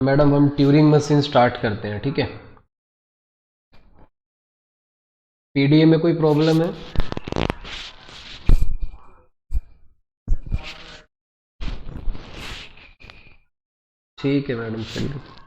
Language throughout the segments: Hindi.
मैडम हम ट्यूरिंग मशीन स्टार्ट करते हैं, ठीक है। पीडीए में कोई प्रॉब्लम है? ठीक है मैडम, चलिए।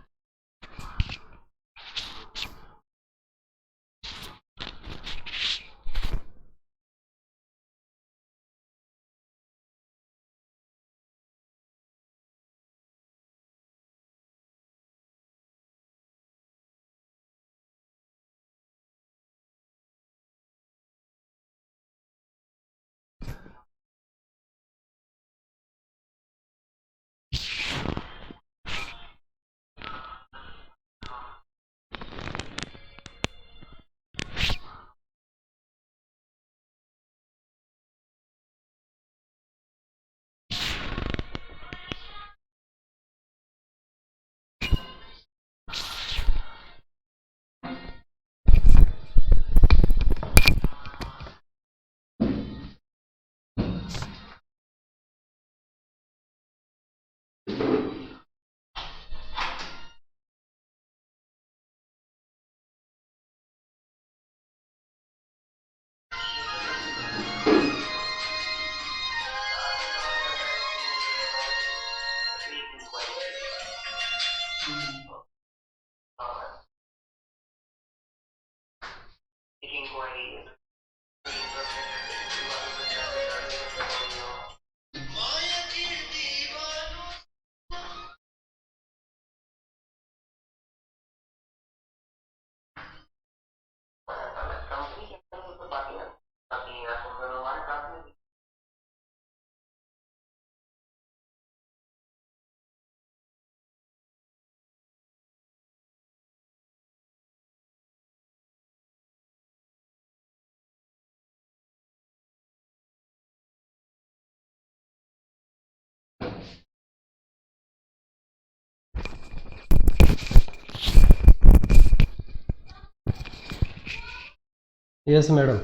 यस मैडम,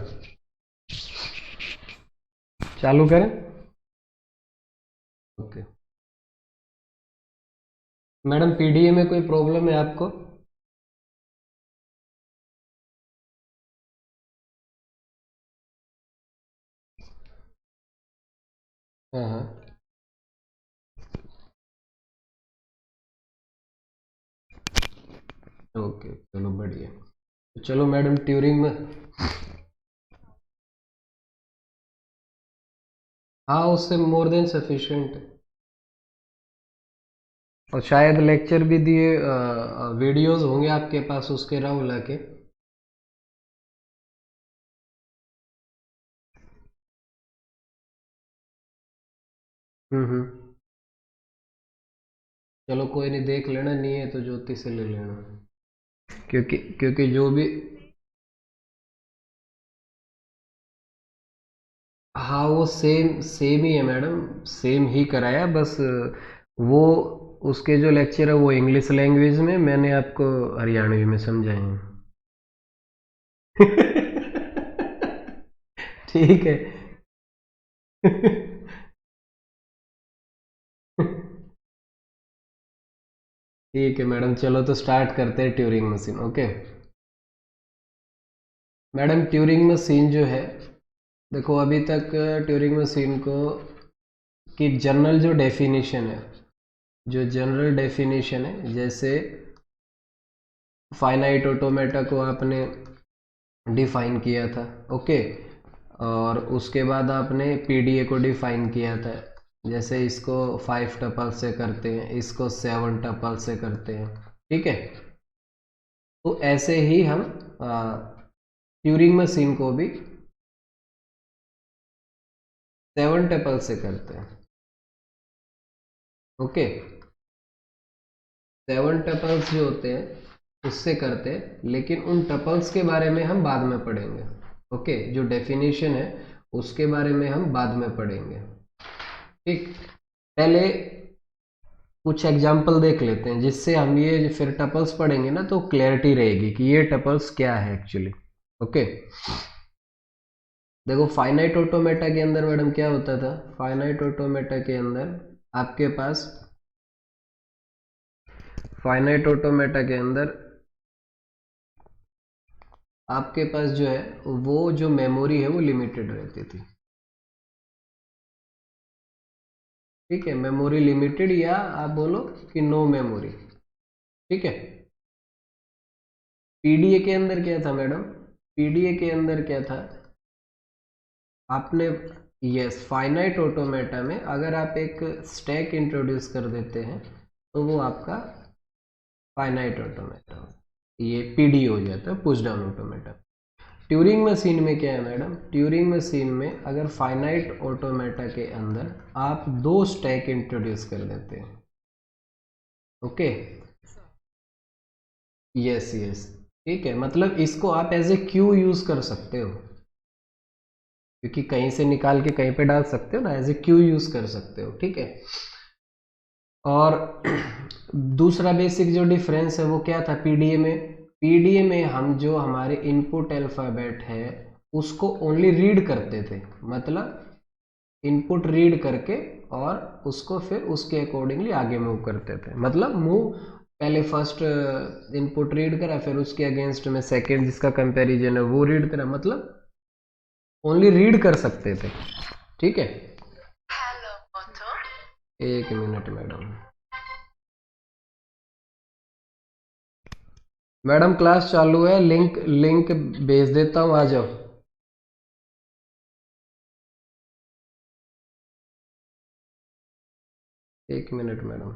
चालू करें? ओके मैडम, पीडीए में कोई प्रॉब्लम है आपको? हाँ हाँ, ओके चलो बढ़िया। तो चलो मैडम, ट्यूरिंग में हाँ, उससे मोर देन सफिशिएंट। और शायद लेक्चर भी दिए, वीडियोस होंगे आपके पास उसके राहुल के। हम्म। चलो कोई नहीं, देख लेना, नहीं है तो ज्योति से ले लेना। क्योंकि क्योंकि जो भी, हाँ वो सेम सेम ही है मैडम, सेम ही कराया, बस वो उसके जो लेक्चर है वो इंग्लिश लैंग्वेज में, मैंने आपको हरियाणवी में समझाए हैं। ठीक है। ठीक है मैडम, चलो तो स्टार्ट करते हैं Turing machine, okay. Madam Turing machine जो है, देखो अभी तक ट्यूरिंग मशीन को की जनरल जो डेफिनेशन है, जो जनरल डेफिनेशन है, जैसे फाइनाइट ऑटोमेटा को आपने डिफाइन किया था, ओके। और उसके बाद आपने पीडीए को डिफाइन किया था, जैसे इसको 5 टपल से करते हैं, इसको 7 टपल से करते हैं, ठीक है। तो ऐसे ही हम ट्यूरिंग मशीन को भी 7 टपल से करते हैं, ओके। 7 टपल्स जो होते हैं उससे करते हैं, लेकिन उन टपल्स के बारे में हम बाद में पढ़ेंगे, ओके। जो डेफिनेशन है उसके बारे में हम बाद में पढ़ेंगे, ठीक। पहले कुछ एग्जाम्पल देख लेते हैं, जिससे हम ये फिर टपल्स पढ़ेंगे ना तो क्लैरिटी रहेगी कि ये टपल्स क्या है एक्चुअली, ओके। देखो फाइनाइट ऑटोमेटा के अंदर मैडम क्या होता था, फाइनाइट ऑटोमेटा के अंदर आपके पास फाइनाइट ऑटोमेटा के अंदर आपके पास जो है वो जो मेमोरी है वो लिमिटेड रहती थी। ठीक है, मेमोरी लिमिटेड, या आप बोलो कि नो मेमोरी। ठीक है, पीडीए के अंदर क्या था मैडम, पीडीए के अंदर क्या था, आपने यस फाइनाइट ऑटोमेटा में अगर आप एक स्टैक इंट्रोड्यूस कर देते हैं तो वो आपका फाइनाइट ऑटोमेटा, ये पीडी हो जाता है, push down automata. Turing machine में क्या है मैडम, ट्यूरिंग मशीन में अगर फाइनाइट ऑटोमेटा के अंदर आप दो स्टैक इंट्रोड्यूस कर देते हैं, ओके, यस यस, ठीक है, मतलब इसको आप एज ए क्यू यूज कर सकते हो, क्योंकि कहीं से निकाल के कहीं पे डाल सकते हो ना, एज ए क्यू यूज कर सकते हो। ठीक है, और दूसरा बेसिक जो डिफरेंस है वो क्या था पीडीए में, पीडीए में हम जो हमारे इनपुट अल्फाबेट है उसको ओनली रीड करते थे, मतलब इनपुट रीड करके और उसको फिर उसके अकॉर्डिंगली आगे मूव करते थे, मतलब मूव पहले फर्स्ट इनपुट रीड करा, फिर उसके अगेंस्ट में सेकंड जिसका कंपैरिजन है वो रीड करा, मतलब ओनली रीड कर सकते थे। ठीक है, एक मिनट मैडम, मैडम क्लास चालू है, लिंक लिंक भेज देता हूँ, आ जाओ। एक मिनट मैडम,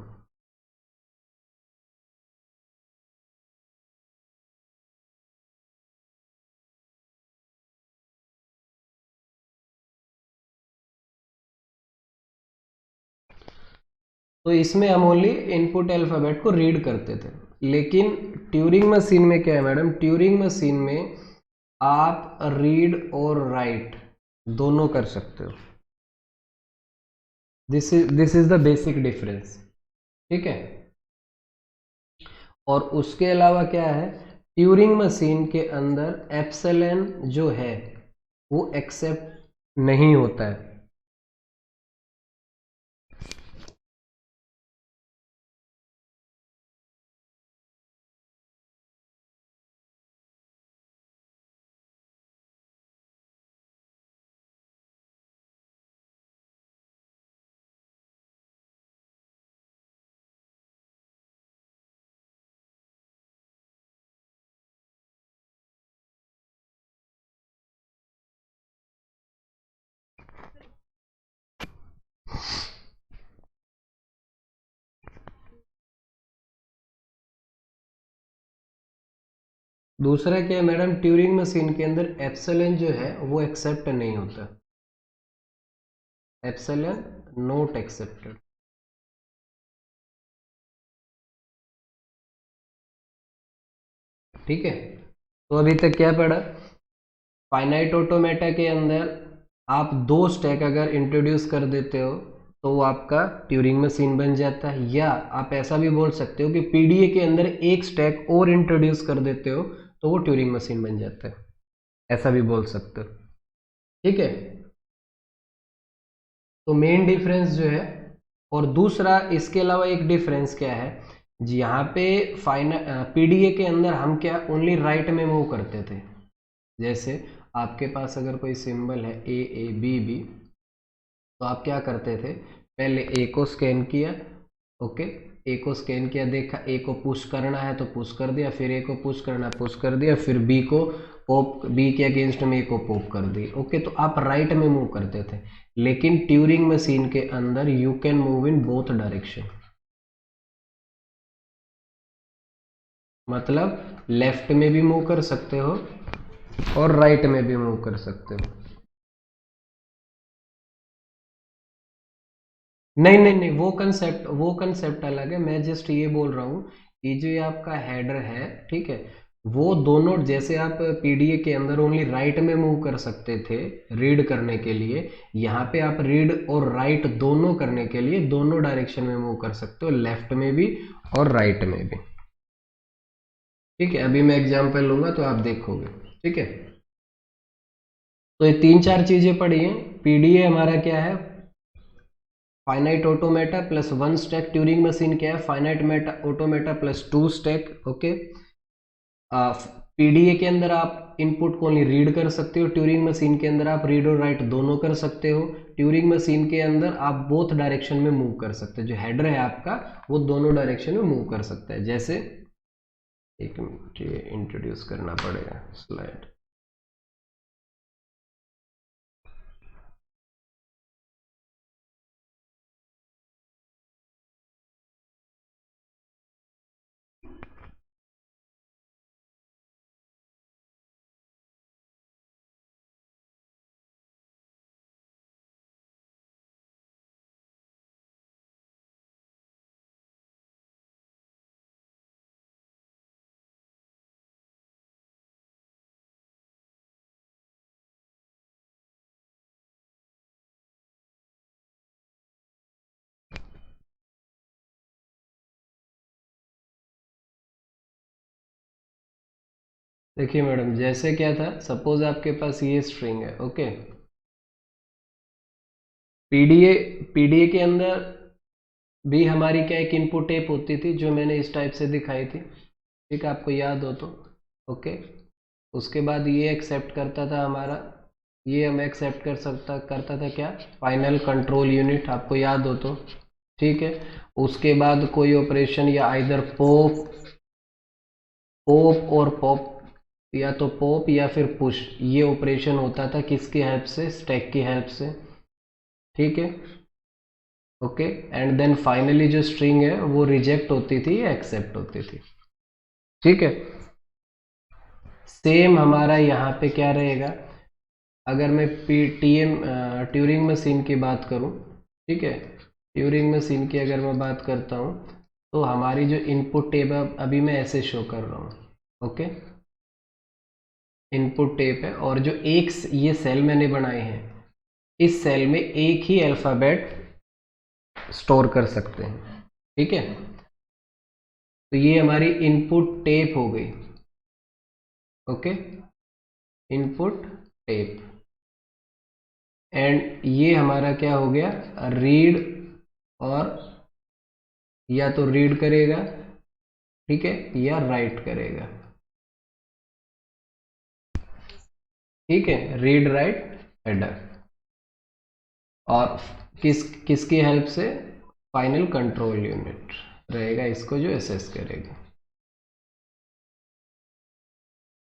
तो इसमें हम ओनली इनपुट अल्फाबेट को रीड करते थे, लेकिन ट्यूरिंग मशीन में क्या है मैडम, ट्यूरिंग मशीन में आप रीड और राइट दोनों कर सकते हो। This is the basic difference. ठीक है, और उसके अलावा क्या है, ट्यूरिंग मशीन के अंदर एप्सिलॉन जो है वो एक्सेप्ट नहीं होता है। दूसरा क्या है मैडम, ट्यूरिंग मशीन के अंदर एप्सिलॉन जो है वो एक्सेप्ट नहीं होता, एप्सिलॉन नॉट एक्सेप्टेड। ठीक है, तो अभी तक क्या पढ़ा, फाइनाइट ऑटोमेटा के अंदर आप दो स्टैक अगर इंट्रोड्यूस कर देते हो तो वो आपका ट्यूरिंग मशीन बन जाता है, या आप ऐसा भी बोल सकते हो कि पीडीए के अंदर एक स्टैक और इंट्रोड्यूस कर देते हो तो वो ट्यूरिंग मशीन बन जाता है, ऐसा भी बोल सकते हो। ठीक है, तो मेन डिफरेंस जो है, और दूसरा इसके अलावा एक डिफरेंस क्या है जी, यहाँ पे पीडीए के अंदर हम क्या ओनली राइट में मूव करते थे, जैसे आपके पास अगर कोई सिंबल है ए ए बी बी, तो आप क्या करते थे, पहले ए को स्कैन किया, ओके, ए को स्कैन किया, देखा ए को पुश करना है तो पुश कर दिया, फिर ए को पुश करना पुश कर दिया, फिर बी को पॉप, बी के अगेंस्ट में ए को पॉप कर दी, ओके, तो आप राइट में मूव करते थे। लेकिन ट्यूरिंग मशीन के अंदर you can move in both direction, मतलब लेफ्ट में भी मूव कर सकते हो और राइट में भी मूव कर सकते हो। नहीं नहीं नहीं, वो कंसेप्ट अलग है, मैं जस्ट ये बोल रहा हूँ कि जो ये आपका हेडर है, ठीक है, वो दोनों, जैसे आप पीडीए के अंदर ओनली राइट में मूव कर सकते थे रीड करने के लिए, यहाँ पे आप रीड और राइट दोनों करने के लिए दोनों डायरेक्शन में मूव कर सकते हो, लेफ्ट में भी और राइट में भी। ठीक है, अभी मैं एग्जाम्पल लूंगा तो आप देखोगे। ठीक है, तो ये तीन चार चीजें पढ़ी हैं। पीडीए हमारा क्या है, finite automata plus 1 stack. Turing machine क्या है? Finite automata plus 2 stack. Okay, PDA के अंदर आप इनपुट को ओनली रीड कर सकते हो, ट्यूरिंग मशीन के अंदर आप रीड और राइट दोनों कर सकते हो। ट्यूरिंग मशीन के अंदर आप बोथ डायरेक्शन में मूव कर सकते हो, जो हेडर है आपका वो दोनों डायरेक्शन में मूव कर सकता है। जैसे एक मिनट, ये इंट्रोड्यूस करना पड़ेगा स्लाइड। देखिए मैडम, जैसे क्या था, सपोज आपके पास ये स्ट्रिंग है। ओके, पीडीए पीडीए के अंदर भी हमारी क्या एक इनपुट टेप होती थी, जो मैंने इस टाइप से दिखाई थी। ठीक है, आपको याद हो तो। ओके, उसके बाद ये एक्सेप्ट करता था हमारा, ये हम एक्सेप्ट करता था क्या? फाइनल कंट्रोल यूनिट, आपको याद हो तो। ठीक है, उसके बाद कोई ऑपरेशन या आइदर पॉप और पॉप, या तो पॉप या फिर पुश, ये ऑपरेशन होता था किसकी हेल्प से? स्टैक की हेल्प से। ठीक है, ओके, एंड देन फाइनली जो स्ट्रिंग है वो रिजेक्ट होती थी या एक्सेप्ट होती थी। ठीक है, सेम हमारा यहाँ पे क्या रहेगा? अगर मैं ट्यूरिंग मशीन की बात करूँ, ठीक है, ट्यूरिंग मशीन की अगर मैं बात करता हूँ, तो हमारी जो इनपुट टेप है, अभी मैं ऐसे शो कर रहा हूँ। ओके, इनपुट टेप है, और जो एक ये सेल मैंने बनाए हैं, इस सेल में एक ही अल्फ़ाबेट स्टोर कर सकते हैं। ठीक है, तो ये हमारी इनपुट टेप हो गई। ओके, इनपुट टेप, एंड ये हमारा क्या हो गया? रीड, और या तो रीड करेगा, ठीक है, या राइट करेगा। ठीक है, रीड राइट हेडर, और किसकी हेल्प से? फाइनल कंट्रोल यूनिट रहेगा इसको जो एसेस करेगा।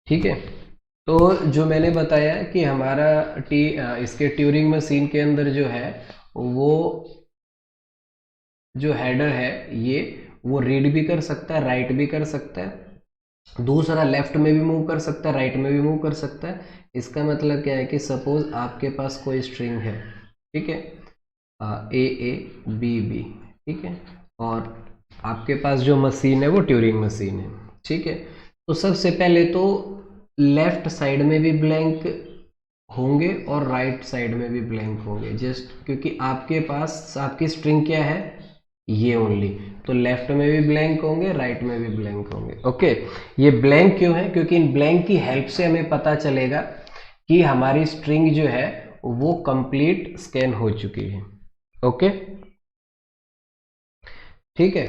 ठीक है, तो जो मैंने बताया कि हमारा इसके ट्यूरिंग मशीन के अंदर जो है, वो जो हेडर है ये, वो रीड भी कर सकता है, राइट भी कर सकता है, दूसरा लेफ्ट में भी मूव कर सकता है, राइट में भी मूव कर सकता है। इसका मतलब क्या है कि सपोज आपके पास कोई स्ट्रिंग है, ठीक है, ए बी बी, ठीक है, और आपके पास जो मशीन है वो ट्यूरिंग मशीन है। ठीक है, तो सबसे पहले तो लेफ्ट साइड में भी ब्लैंक होंगे और राइट साइड में भी ब्लैंक होंगे, जस्ट क्योंकि आपके पास आपकी स्ट्रिंग क्या है? ये ओनली, तो लेफ्ट में भी ब्लैंक होंगे, राइट में भी ब्लैंक होंगे। ओके, ये ब्लैंक क्यों है? क्योंकि इन ब्लैंक की हेल्प से हमें पता चलेगा कि हमारी स्ट्रिंग जो है वो कंप्लीट स्कैन हो चुकी है। ओके, ठीक है,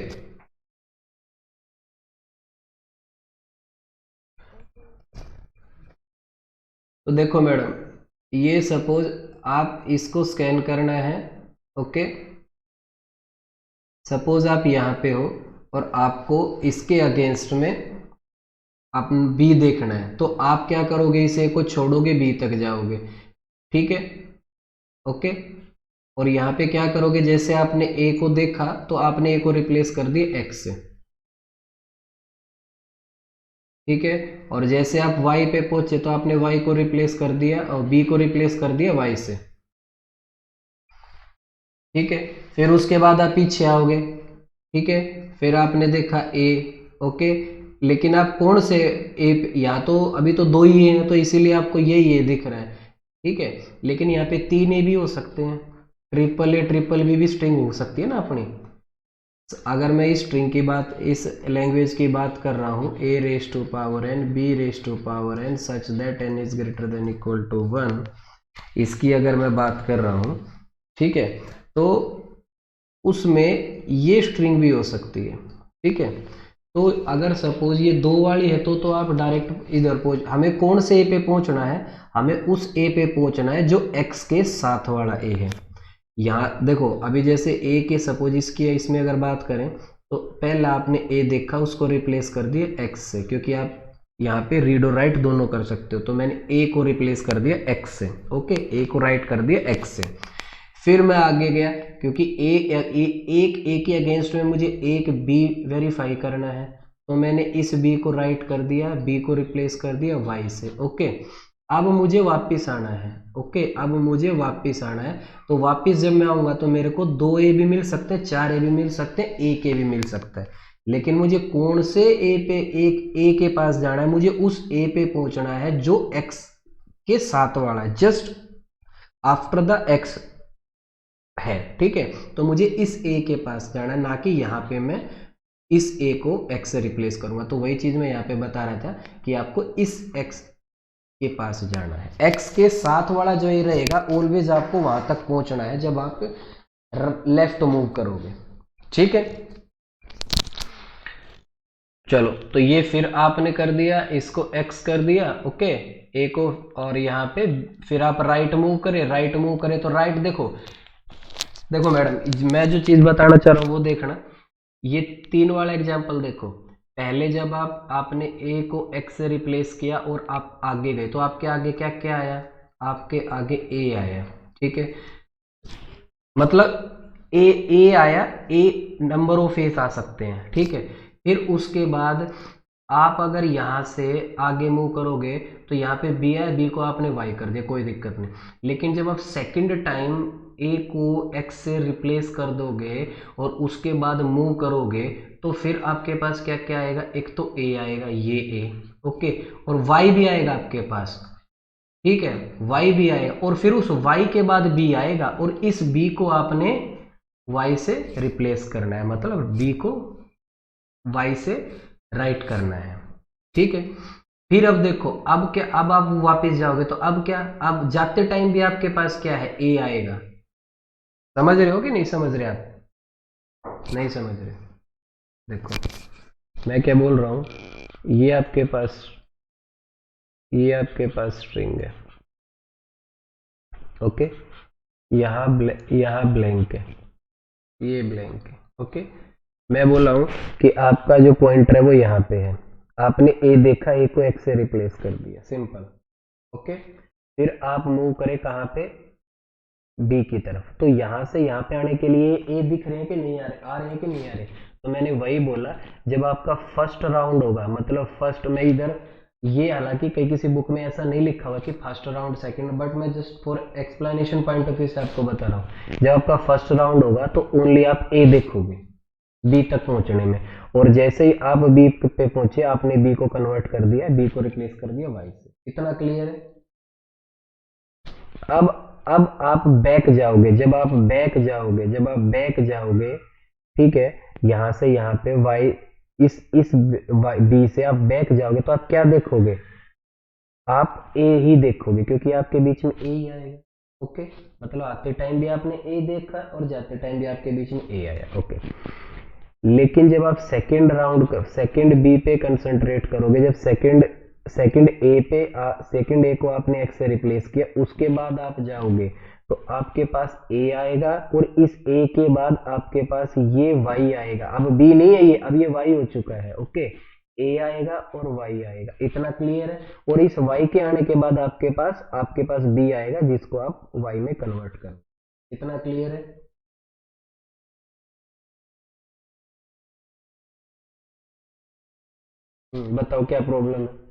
तो देखो मैडम, ये सपोज आप इसको स्कैन करना है। ओके, सपोज आप यहाँ पे हो और आपको इसके अगेंस्ट में आप बी देखना है, तो आप क्या करोगे? इसे को छोड़ोगे, बी तक जाओगे। ठीक है, ओके, और यहाँ पे क्या करोगे? जैसे आपने ए को देखा तो आपने ए को रिप्लेस कर दिया एक्स से। ठीक है, और जैसे आप वाई पे पहुंचे तो आपने वाई को रिप्लेस कर दिया और बी को रिप्लेस कर दिया वाई से। ठीक है, फिर उसके बाद आप पीछे आओगे। ठीक है, फिर आपने देखा ए। ओके, लेकिन आप कौन से ए? यहाँ तो अभी तो दो ही है, तो इसीलिए आपको यही ए दिख रहा है। ठीक है, लेकिन यहाँ पे तीन ए भी हो सकते हैं, ट्रिपल बी भी स्ट्रिंग हो सकती है ना अपनी। अगर मैं इस स्ट्रिंग की बात, इस लैंग्वेज की बात कर रहा हूँ, A raise to power n, B raise to power n such that n is greater than equal to 1, इसकी अगर मैं बात कर रहा हूँ, ठीक है, तो उसमें ये स्ट्रिंग भी हो सकती है। ठीक है, तो अगर सपोज ये 2 वाली है तो आप डायरेक्ट इधर पहुंच, हमें कौन से ए पे पहुंचना है, हमें उस ए पे पहुंचना है जो एक्स के साथ वाला ए है। यहाँ देखो अभी जैसे ए के सपोज इसकी इसमें अगर बात करें तो पहला आपने ए देखा, उसको रिप्लेस कर दिया एक्स से, क्योंकि आप यहाँ पे रीड और राइट दोनों कर सकते हो, तो मैंने ए को रिप्लेस कर दिया एक्स से। ओके, ए को राइट कर दिया एक्स से। फिर मैं आगे गया, क्योंकि एक ए के अगेंस्ट में मुझे एक बी वेरीफाई करना है, तो मैंने इस बी को राइट कर दिया, बी को रिप्लेस कर दिया वाई से। ओके, अब मुझे वापस आना है। ओके, अब मुझे वापस आना है, तो वापस जब मैं आऊंगा तो मेरे को 2 ए भी मिल सकते हैं, 4 ए भी मिल सकते हैं, एक ए भी मिल सकता है, लेकिन मुझे कौन से ए पे, एक ए के पास जाना है, मुझे उस ए पे पहुंचना है जो एक्स के साथ वाला है, जस्ट आफ्टर द एक्स है। ठीक है, तो मुझे इस ए के पास जाना है, ना कि यहाँ पे मैं इस ए को एक्स से रिप्लेस करूंगा। तो वही चीज मैं यहाँ पे बता रहा था कि आपको इस एक्स के पास जाना है, एक्स के साथ वाला जो ये रहेगा ऑलवेज आपको वहां तक पहुंचना है जब आप लेफ्ट मूव करोगे। ठीक है, चलो तो ये फिर आपने कर दिया, इसको एक्स कर दिया। ओके, ए को, और यहाँ पे फिर आप राइट मूव करें, राइट मूव करें तो राइट देखो, देखो मैडम मैं जो चीज बताना चाह रहा हूँ वो देखना, ये 3 वाला एग्जाम्पल देखो, पहले जब आपने ए को एक्स से रिप्लेस किया और आप आगे गए तो आपके आगे क्या क्या आया, आपके आगे ए आया। ठीक है, मतलब ए आया, ए नंबर ऑफ एस आ सकते हैं। ठीक है, फिर उसके बाद आप अगर यहाँ से आगे मूव करोगे तो यहाँ पे बी है, बी को आपने वाई कर दिया, कोई दिक्कत नहीं, लेकिन जब आप सेकंड टाइम ए को एक्स से रिप्लेस कर दोगे और उसके बाद मूव करोगे तो फिर आपके पास क्या क्या आएगा, एक तो ए आएगा, ये ए। ओके, और वाई भी आएगा आपके पास। ठीक है, y भी आएगा, और फिर उस y के बाद b आएगा, और इस b को आपने y से रिप्लेस करना है, मतलब b को y से राइट करना है। ठीक है, फिर अब देखो, अब क्या, अब आप वापस जाओगे तो अब क्या, अब जाते टाइम भी आपके पास क्या है, a आएगा। समझ रहे हो कि नहीं समझ रहे, आप नहीं समझ रहे? देखो मैं क्या बोल रहा हूं, ये आपके पास स्ट्रिंग है। ओके, यहाँ ब्लैंक है, ये ब्लैंक है। ओके, मैं बोल रहा हूँ कि आपका जो पॉइंटर है वो यहाँ पे है, आपने ए देखा, ए को एक्स से रिप्लेस कर दिया, सिंपल। ओके, फिर आप मूव करें कहाँ पे, बी की तरफ, तो यहाँ से यहाँ पे आने के लिए ए दिख रहे हैं कि नहीं आ रहे हैं कि नहीं आ रहे, तो मैंने वही बोला, जब आपका फर्स्ट राउंड होगा, मतलब फर्स्ट में इधर, ये हालांकि कई किसी बुक में ऐसा नहीं लिखा हुआ कि फर्स्ट राउंड सेकंड, बट मैं just for explanation point of view से आपको बता रहा हूँ, जब आपका फर्स्ट राउंड होगा तो ओनली आप ए देखोगे बी तक पहुंचने में, और जैसे ही आप बी पे पहुंचे आपने बी को कन्वर्ट कर दिया, बी को रिप्लेस कर दिया वाई से। इतना क्लियर है? अब आप बैक जाओगे, जब आप बैक जाओगे, ठीक है, यहां से यहाँ पे वाई, इस बी से आप बैक जाओगे तो आप क्या देखोगे, आप ए ही देखोगे, क्योंकि आपके बीच में ए ही आएगा। ओके, मतलब आते टाइम भी आपने ए देखा और जाते टाइम भी आपके बीच में ए आया। ओके, लेकिन जब आप सेकंड बी पे कंसंट्रेट करोगे, जब सेकंड ए को आपने एक्स से रिप्लेस किया, उसके बाद आप जाओगे तो आपके पास ए आएगा, और इस ए के बाद आपके पास ये वाई आएगा, अब बी नहीं है ये, अब ये वाई हो चुका है। ओके, ए आएगा और वाई आएगा, इतना क्लियर है? और इस वाई के आने के बाद आपके पास बी आएगा, जिसको आप वाई में कन्वर्ट कर, इतना क्लियर है? बताओ क्या प्रॉब्लम है?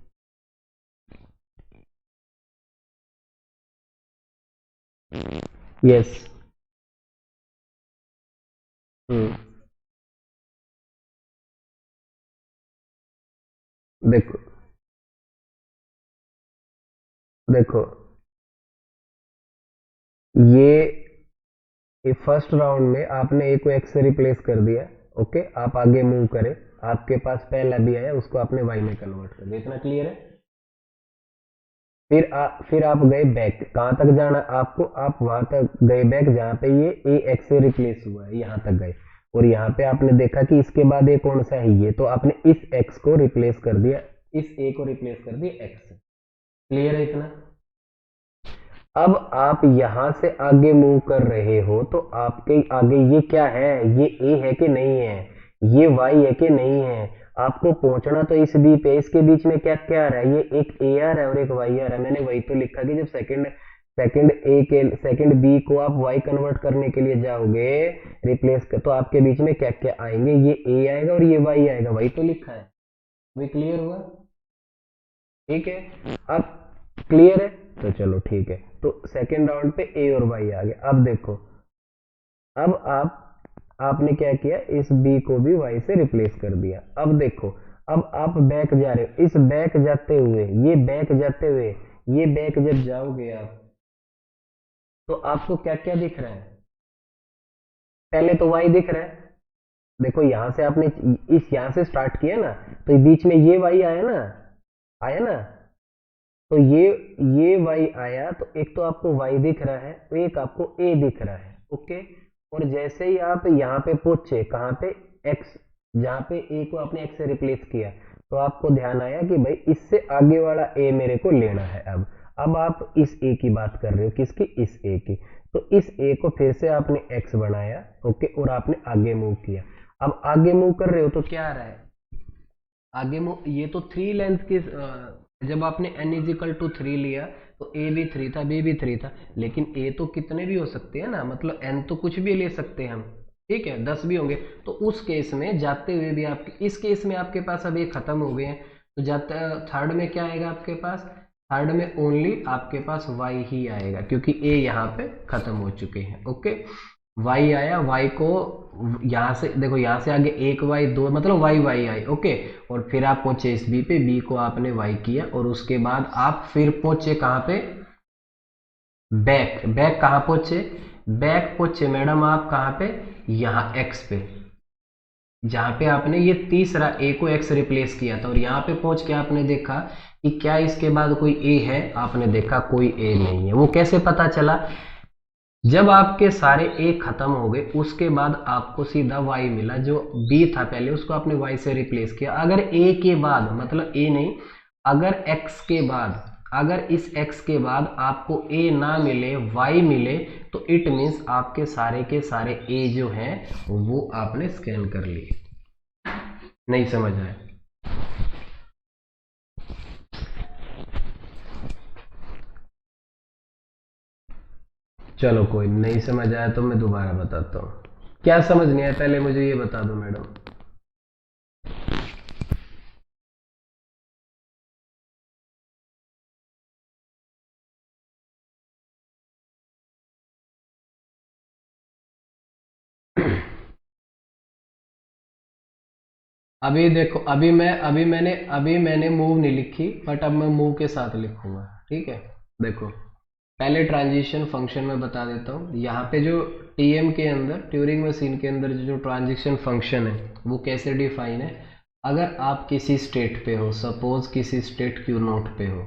यस। हम्म, देखो देखो ये फर्स्ट राउंड में आपने ए को एक्स से रिप्लेस कर दिया। ओके, आप आगे मूव करें, आपके पास पहला भी आया, उसको आपने वाई में कन्वर्ट कर दिया, इतना क्लियर है? फिर आप गए बैक, कहाँ तक जाना आपको, आप वहां तक गए बैक जहाँ पे ये ए एक्स से रिप्लेस हुआ है, यहाँ तक गए, और यहाँ पे आपने देखा कि इसके बाद ये कौन सा है, ये तो आपने इस एक्स को रिप्लेस कर दिया, इस ए को रिप्लेस कर दिया एक्स से। क्लियर है इतना? अब आप यहां से आगे मूव कर रहे हो तो आपके आगे ये क्या है, ये ए है कि नहीं है, ये वाई है कि नहीं है, आपको पहुंचना तो इस बी पे, इसके बीच में क्या क्या आ रहा है, ये एक ए आ रहा है और एक वाई आ रहा है, मैंने वही तो लिखा कि जब सेकंड बी को आप वाई कन्वर्ट करने के लिए जाओगे रिप्लेस कर, तो आपके बीच में क्या क्या आएंगे, ये ए आएगा और ये वाई आएगा, वही तो लिखा है। भी क्लियर हुआ? ठीक है, अब क्लियर है तो चलो ठीक है, तो सेकेंड राउंड पे ए और वाई आ गया। अब देखो, अब आपने क्या किया, इस बी को भी वाई से रिप्लेस कर दिया। अब देखो, अब आप बैक जा रहे हो, इस बैक जाते हुए, ये बैक जाते हुए, ये बैक जब जाओगे आप, तो आपको क्या क्या दिख रहा है, पहले तो वाई दिख रहा है, देखो यहां से आपने इस यहां से स्टार्ट किया ना, तो बीच में ये वाई आया ना, आया ना, तो ये y आया, तो एक तो आपको y दिख रहा है, तो एक आपको a दिख रहा है, ओके। और जैसे ही आप यहाँ पे पहुंचे, कहाँ पे, x, जहाँ पे a को आपने x से रिप्लेस किया, तो आपको ध्यान आया कि भाई इससे आगे वाला a मेरे को लेना है। अब आप इस a की बात कर रहे हो, किसकी, इस a की, तो इस a को फिर से आपने x बनाया, ओके, और आपने आगे मूव किया। अब आगे मूव कर रहे हो तो क्या आ रहा है, आगे ये तो 3 लेंथ की, जब आपने n इजिकल टू 3 लिया तो a भी 3 था, b भी 3 था, लेकिन a तो कितने भी हो सकते हैं ना, मतलब n तो कुछ भी ले सकते हैं हम, ठीक है, 10 भी होंगे। तो उस केस में जाते हुए भी आपके, इस केस में आपके पास अब ये खत्म हो गए हैं, तो जाते थर्ड में क्या आएगा आपके पास, थर्ड में ओनली आपके पास y ही आएगा, क्योंकि a यहाँ पे खत्म हो चुके हैं, ओके। y आया, y को यहाँ से देखो, यहाँ से आगे एक y, दो, मतलब y y आई, ओके। और फिर आप पहुंचे इस b पे, b को आपने y किया, और उसके बाद आप फिर पहुंचे कहाँ पे, बैक। बैक कहाँ पहुंचे, बैक पहुंचे मैडम आप कहाँ पे, यहाँ x पे, जहाँ पे आपने ये तीसरा a को x रिप्लेस किया था, और यहाँ पे पहुंच के आपने देखा कि क्या इसके बाद कोई a है, आपने देखा कोई a नहीं है। वो कैसे पता चला, जब आपके सारे ए खत्म हो गए, उसके बाद आपको सीधा y मिला, जो b था पहले उसको आपने y से रिप्लेस किया। अगर a के बाद, मतलब a नहीं, अगर x के बाद, अगर इस x के बाद आपको a ना मिले, y मिले, तो इट मीन्स आपके सारे के सारे a जो हैं वो आपने स्कैन कर लिए। नहीं समझ आया? चलो कोई नहीं समझ आया तो मैं दोबारा बताता हूँ। क्या समझ नहीं आया पहले मुझे ये बता दो मैडम। अभी देखो, अभी मैंने मूव नहीं लिखी, बट अब मैं मूव के साथ लिखूंगा, ठीक है। देखो, पहले ट्रांजिशन फंक्शन में बता देता हूँ। यहाँ पे जो टीएम के अंदर, ट्यूरिंग मशीन के अंदर जो ट्रांजिशन फंक्शन है वो कैसे डिफाइन है, अगर आप किसी स्टेट पे हो, सपोज किसी स्टेट क्यू नोट पे हो,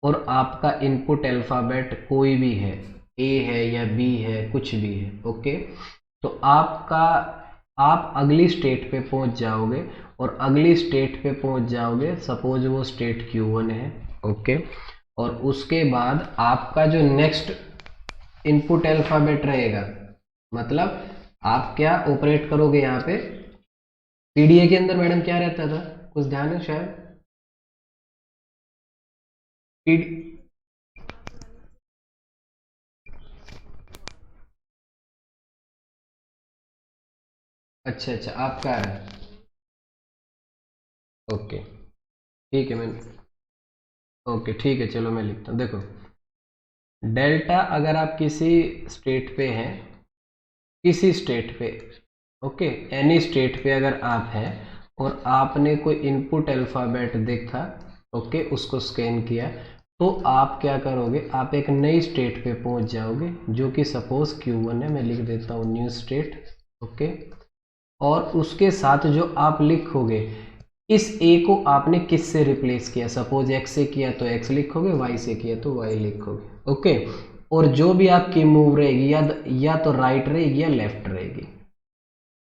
और आपका इनपुट अल्फाबेट कोई भी है, ए है या बी है, कुछ भी है, ओके, तो आप अगली स्टेट पे पहुंच जाओगे, और अगली स्टेट पे पहुंच जाओगे, सपोज वो स्टेट Q1 है, ओके। और उसके बाद आपका जो नेक्स्ट इनपुट अल्फाबेट रहेगा, मतलब आप क्या ऑपरेट करोगे यहाँ पे, पीडीए के अंदर मैडम क्या रहता था, कुछ ध्यान है शायद, अच्छा अच्छा, आपका है, ओके, ठीक है। मैं ओके ठीक है, चलो मैं लिखता हूँ। देखो, डेल्टा अगर आप किसी स्टेट पे हैं, किसी स्टेट पे, ओके, एनी स्टेट पे अगर आप हैं, और आपने कोई इनपुट अल्फाबेट देखा, ओके, उसको स्कैन किया, तो आप क्या करोगे, आप एक नई स्टेट पे पहुंच जाओगे, जो कि सपोज Q1 है, मैं लिख देता हूँ न्यू स्टेट, ओके। और उसके साथ जो आप लिखोगे, इस ए को आपने किस से रिप्लेस किया, सपोज एक्स से किया तो एक्स लिखोगे, वाई से किया तो वाई लिखोगे, ओके। और जो भी आपकी मूव रहेगी या तो राइट रहेगी या लेफ्ट रहेगी,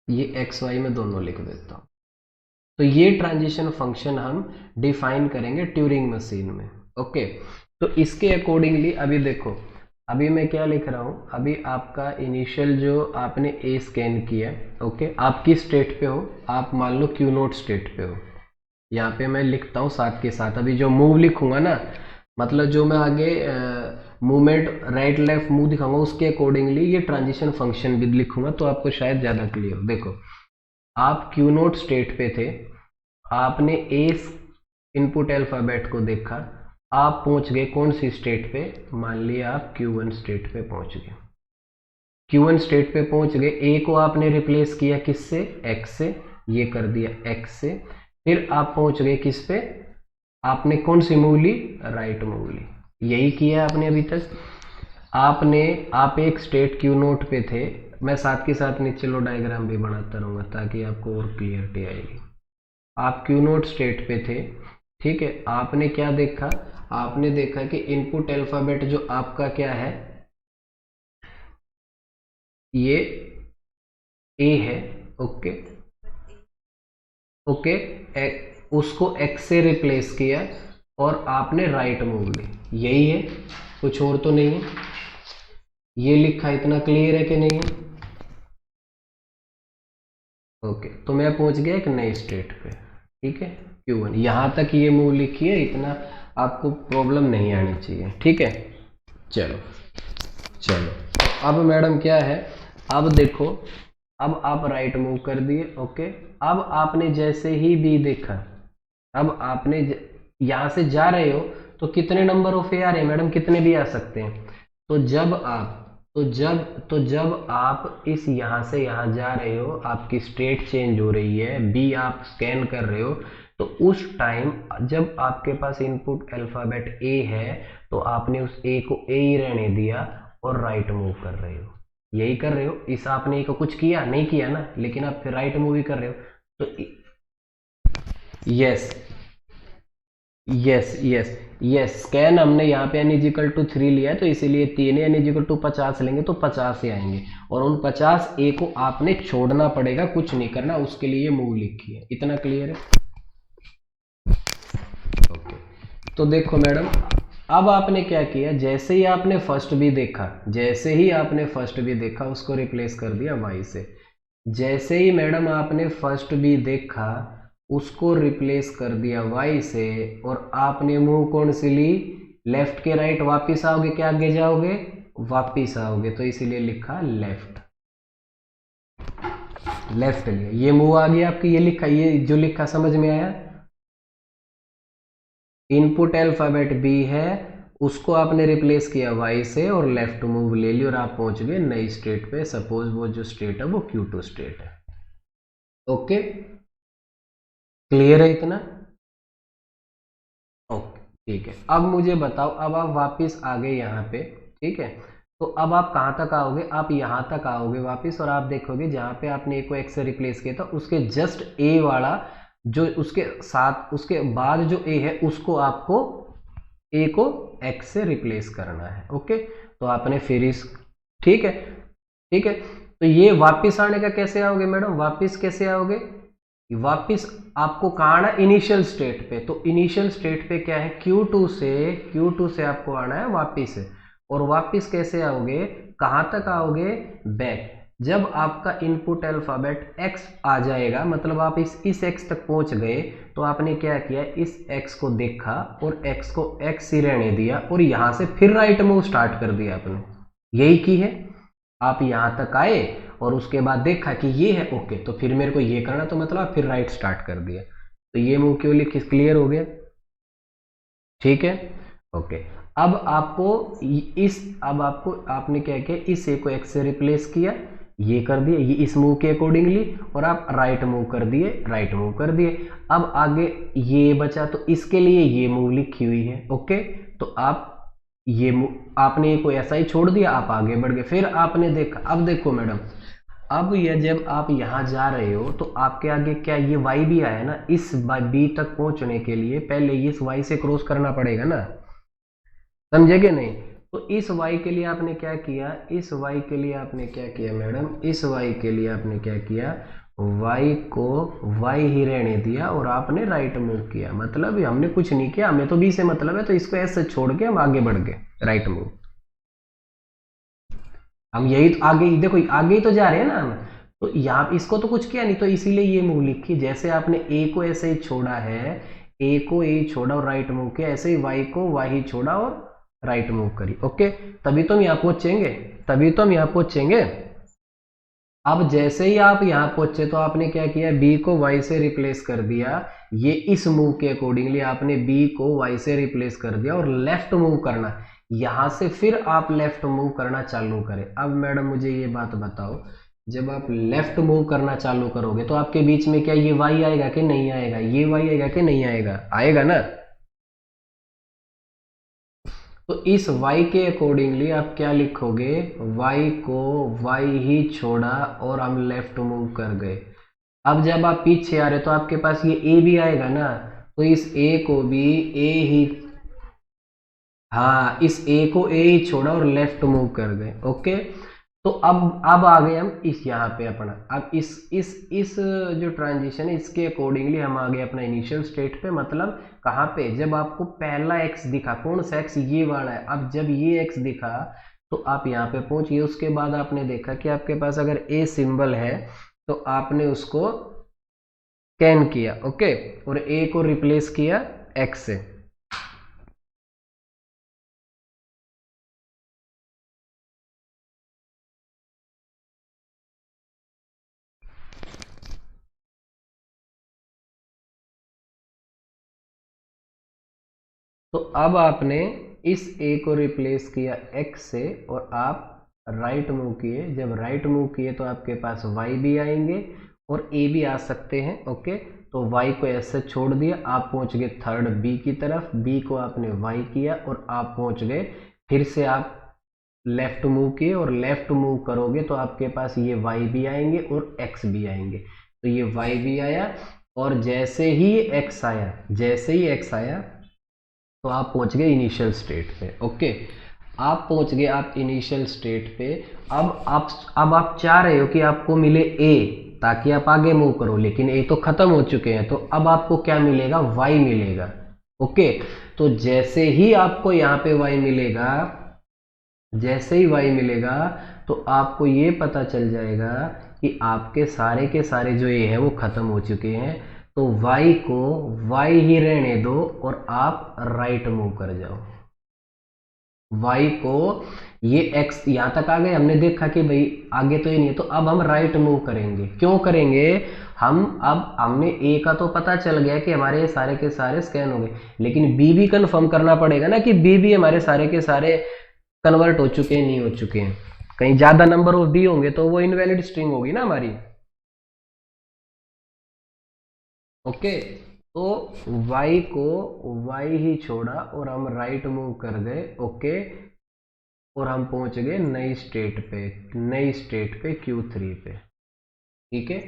ये एक्स वाई में दोनों लिख देता हूं। तो ये ट्रांजिशन फंक्शन हम डिफाइन करेंगे ट्यूरिंग मशीन में, ओके। तो इसके अकॉर्डिंगली अभी देखो, अभी मैं क्या लिख रहा हूं, अभी आपका इनिशियल जो आपने ए स्कैन किया, ओके, आप किस स्टेट पे हो, आप मान लो क्यू नोट स्टेट पे हो। यहाँ पे मैं लिखता हूँ साथ के साथ, अभी जो मूव लिखूंगा ना, मतलब जो मैं आगे मूवमेंट राइट लेफ्ट मूव दिखाऊंगा उसके अकॉर्डिंगली ये ट्रांजिशन फंक्शन भी लिखूंगा, तो आपको शायद ज़्यादा क्लियर हो। देखो, आप क्यू नोट स्टेट पे थे, आपने ए इनपुट अल्फाबेट को देखा, आप पहुंच गए कौन सी स्टेट पे, मान लिया आप Q1 स्टेट पे पहुंच गए। Q1 स्टेट पे पहुंच गए, ए को आपने रिप्लेस किया किससे, एक्स से, ये कर दिया एक्स से। फिर आप पहुंच गए किस पे, आपने कौन सी मूव ली, राइट मूव ली, यही किया आपने अभी तक। आप एक स्टेट क्यू नोट पे थे, मैं साथ के साथ नीचे लो डायग्राम भी बनाता रहूंगा ताकि आपको और क्लियरिटी आएगी। आप क्यू नोट स्टेट पे थे, ठीक है। आपने क्या देखा, आपने देखा कि इनपुट अल्फाबेट जो आपका क्या है, ये ए है, ओके ओके, उसको एक्स से रिप्लेस किया और आपने राइट मूव ली, यही है, कुछ और तो नहीं है। ये लिखा, इतना क्लियर है कि नहीं है, ओके। तो मैं पहुंच गया एक नई स्टेट पे, ठीक है, Q1, यहां तक ये मूव लिखी है, इतना आपको प्रॉब्लम नहीं आनी चाहिए, ठीक है। चलो चलो, अब मैडम क्या है, अब देखो, अब आप राइट मूव कर दिए, ओके। अब आपने जैसे ही बी देखा, अब आपने यहां से जा रहे हो तो कितने नंबर ऑफ ए आ रहे हैं मैडम, कितने भी आ सकते हैं। तो जब आप इस यहां से यहां जा रहे हो, आपकी स्टेट चेंज हो रही है, बी आप स्कैन कर रहे हो, तो उस टाइम जब आपके पास इनपुट अल्फाबेट ए है तो आपने उस ए को ए ही रहने दिया और राइट मूव कर रहे हो, यही कर रहे हो। इस आपने ए को कुछ किया नहीं किया ना, लेकिन आप फिर राइट मूव ही कर रहे हो। तो yes yes yes yes, scan हमने यहाँ पे n इजिकल टू 3 लिया है, तो इसीलिए 3 n इजिकल टू 50 लेंगे तो 50 ही आएंगे, और उन 50 ए को आपने छोड़ना पड़ेगा, कुछ नहीं करना, उसके लिए मूव लिखी है। इतना क्लियर है, ओके। तो देखो मैडम, अब आपने क्या किया, जैसे ही आपने फर्स्ट भी देखा, उसको रिप्लेस कर दिया y से। जैसे ही मैडम आपने फर्स्ट भी देखा, उसको रिप्लेस कर दिया y से, और आपने मूव कौन सी ली, लेफ्ट के राइट, वापिस आओगे क्या, आगे जाओगे, वापिस आओगे, तो इसीलिए लिखा लेफ्ट लिया, ये मूव आ गया आपकी, ये लिखा, ये जो लिखा समझ में आया। इनपुट अल्फाबेट बी है, उसको आपने रिप्लेस किया y से और लेफ्ट मूव ले ली, और आप पहुंच गए नई स्टेट पे। सपोज वो जो स्टेट है वो Q2 स्टेट है, ओके। क्लियर है इतना, ओके, ठीक है। अब मुझे बताओ, अब आप वापिस आ गए यहाँ पे, ठीक है। तो अब आप कहाँ तक आओगे, आप यहाँ तक आओगे वापिस, और आप देखोगे जहाँ पे आपने ए को एक्स से रिप्लेस किया था, उसके जस्ट ए वाला जो उसके साथ, उसके बाद जो ए है, उसको आपको ए को एक्स से रिप्लेस करना है, ओके। तो आपने फिर इस, ठीक है ठीक है। तो ये वापिस आने का कैसे आओगे मैडम, वापिस कैसे आओगे, वापिस आपको कहाँ आना, इनिशियल स्टेट पे। तो इनिशियल स्टेट पे क्या है, Q2 से आपको आना है वापिस, और वापिस कैसे आओगे, कहाँ तक आओगे, बैक। जब आपका इनपुट अल्फाबेट x आ जाएगा, मतलब आप इस x तक पहुंच गए, तो आपने क्या किया, इस x को देखा और x को x ही रहने दिया, और यहां से फिर राइट मूव स्टार्ट कर दिया आपने, यही की है। आप यहां तक आए और उसके बाद देखा कि ये है, ओके, तो फिर मेरे को ये करना, तो मतलब फिर राइट स्टार्ट कर दिया। तो ये मूव क्यों लिखी, क्लियर हो गया, ठीक है, ओके। अब आपने क्या किया, इस ए को एक्स से रिप्लेस किया, ये कर दिया, ये इस मूव के अकॉर्डिंगली, और आप राइट मूव कर दिए। अब आगे ये बचा, तो इसके लिए ये मूव लिखी हुई है, ओके। तो आप ये आपने को ऐसा ही छोड़ दिया, आप आगे बढ़ गए। फिर आपने देखा, अब देखो मैडम, अब ये जब आप यहाँ जा रहे हो तो आपके आगे क्या ये y भी आया ना, इस b तक पहुंचने के लिए पहले इस y से क्रॉस करना पड़ेगा ना, समझे कि नहीं। तो इस y के लिए आपने क्या किया, इस y के लिए आपने क्या किया मैडम, इस y के लिए आपने क्या किया, y को y ही रहने दिया और आपने राइट मूव किया। मतलब हमने कुछ नहीं किया, हमें तो b से मतलब है, तो इसको ऐसे छोड़ के हम आगे बढ़ गए, राइट मूव। हम यही तो आगे ही देखो, आगे ही तो जा रहे हैं ना हम, तो यहाँ इसको तो कुछ किया नहीं, तो इसीलिए ये मूव लिखी। जैसे आपने ए को ऐसे ही छोड़ा है, ए को ए छोड़ा और राइट मूव किया, ऐसे ही वाई को वाई ही छोड़ा और राइट मूव करी। ओके, तभी तो हम यहाँ पहुंचेंगे, तभी तो हम यहाँ पहुंचेंगे। अब जैसे ही आप यहाँ पहुंचे तो आपने क्या किया, बी को वाई से रिप्लेस कर दिया। ये इस मूव के अकॉर्डिंगली आपने बी को वाई से रिप्लेस कर दिया और लेफ्ट मूव करना, यहां से फिर आप लेफ्ट मूव करना चालू करें। अब मैडम मुझे ये बात बताओ, जब आप लेफ्ट मूव करना चालू करोगे तो आपके बीच में क्या ये वाई आएगा कि नहीं आएगा, ये वाई आएगा कि नहीं आएगा, आएगा ना। तो इस y के अकॉर्डिंगली आप क्या लिखोगे, y को y ही छोड़ा और हम लेफ्ट मूव कर गए। अब जब आप पीछे आ रहे तो आपके पास ये a भी आएगा ना, तो इस a को भी a ही, हाँ इस a को a ही छोड़ा और लेफ्ट मूव कर गए। ओके, तो अब आ गए हम इस यहाँ पे अपना, अब इस जो ट्रांजिशन है इसके अकॉर्डिंगली हम आ गए अपना इनिशियल स्टेट पे। मतलब कहाँ पे, जब आपको पहला x दिखा, कौन सा x, ये वाला है। अब जब ये x दिखा तो आप यहाँ पे पहुंच गए। उसके बाद आपने देखा कि आपके पास अगर a सिंबल है तो आपने उसको स्कैन किया, ओके, और a को रिप्लेस किया x से। तो अब आपने इस a को रिप्लेस किया x से और आप राइट मूव किए। जब राइट मूव किए तो आपके पास y भी आएंगे और a भी आ सकते हैं। ओके, तो y को ऐसे छोड़ दिया, आप पहुंच गए थर्ड b की तरफ, b को आपने y किया और आप पहुंच गए, फिर से आप लेफ्ट मूव किए और लेफ्ट मूव करोगे तो आपके पास ये y भी आएंगे और x भी आएंगे। तो ये y भी आया और जैसे ही x आया, जैसे ही x आया तो आप पहुंच गए इनिशियल स्टेट पे। ओके, आप पहुंच गए आप इनिशियल स्टेट पे। अब आप चाह रहे हो कि आपको मिले a ताकि आप आगे मूव करो, लेकिन a तो खत्म हो चुके हैं, तो अब आपको क्या मिलेगा, y मिलेगा। ओके, तो जैसे ही आपको यहाँ पे y मिलेगा, जैसे ही y मिलेगा तो आपको ये पता चल जाएगा कि आपके सारे के सारे जो ये है वो खत्म हो चुके हैं। तो y को y ही रहने दो और आप राइट मूव कर जाओ। y को ये x यहां तक आ गए, हमने देखा कि भाई आगे तो ये नहीं है, तो अब हम राइट मूव करेंगे। क्यों करेंगे, हम अब हमने a का तो पता चल गया कि हमारे ये सारे के सारे स्कैन हो गए, लेकिन b भी कंफर्म करना पड़ेगा ना कि b भी हमारे सारे के सारे कन्वर्ट हो चुके हैं, नहीं हो चुके हैं। कहीं ज्यादा नंबर ऑफ b होंगे तो वो इनवैलिड स्ट्रिंग होगी ना हमारी। ओके, तो y को y ही छोड़ा और हम राइट मूव कर गए। ओके, और हम पहुंच गए नई स्टेट पे, नई स्टेट पे Q3 पे। ठीक है,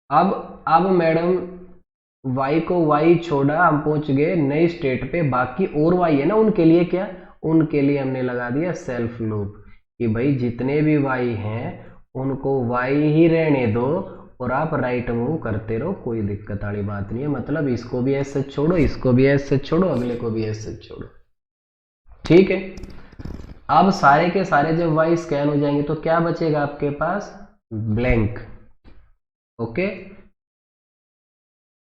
अब मैडम y को y छोड़ा, हम पहुंच गए नई स्टेट पे। बाकी और y है ना, उनके लिए क्या, उनके लिए हमने लगा दिया सेल्फ लूप कि भाई जितने भी y हैं उनको y ही रहने दो और आप राइट मूव करते रहो, कोई दिक्कत वाली बात नहीं है। मतलब इसको भी ऐसे छोड़ो, इसको भी ऐसे छोड़ो, अगले को भी ऐसे छोड़ो। ठीक है, अब सारे के सारे जब y स्कैन हो जाएंगे तो क्या बचेगा आपके पास, blank. Okay,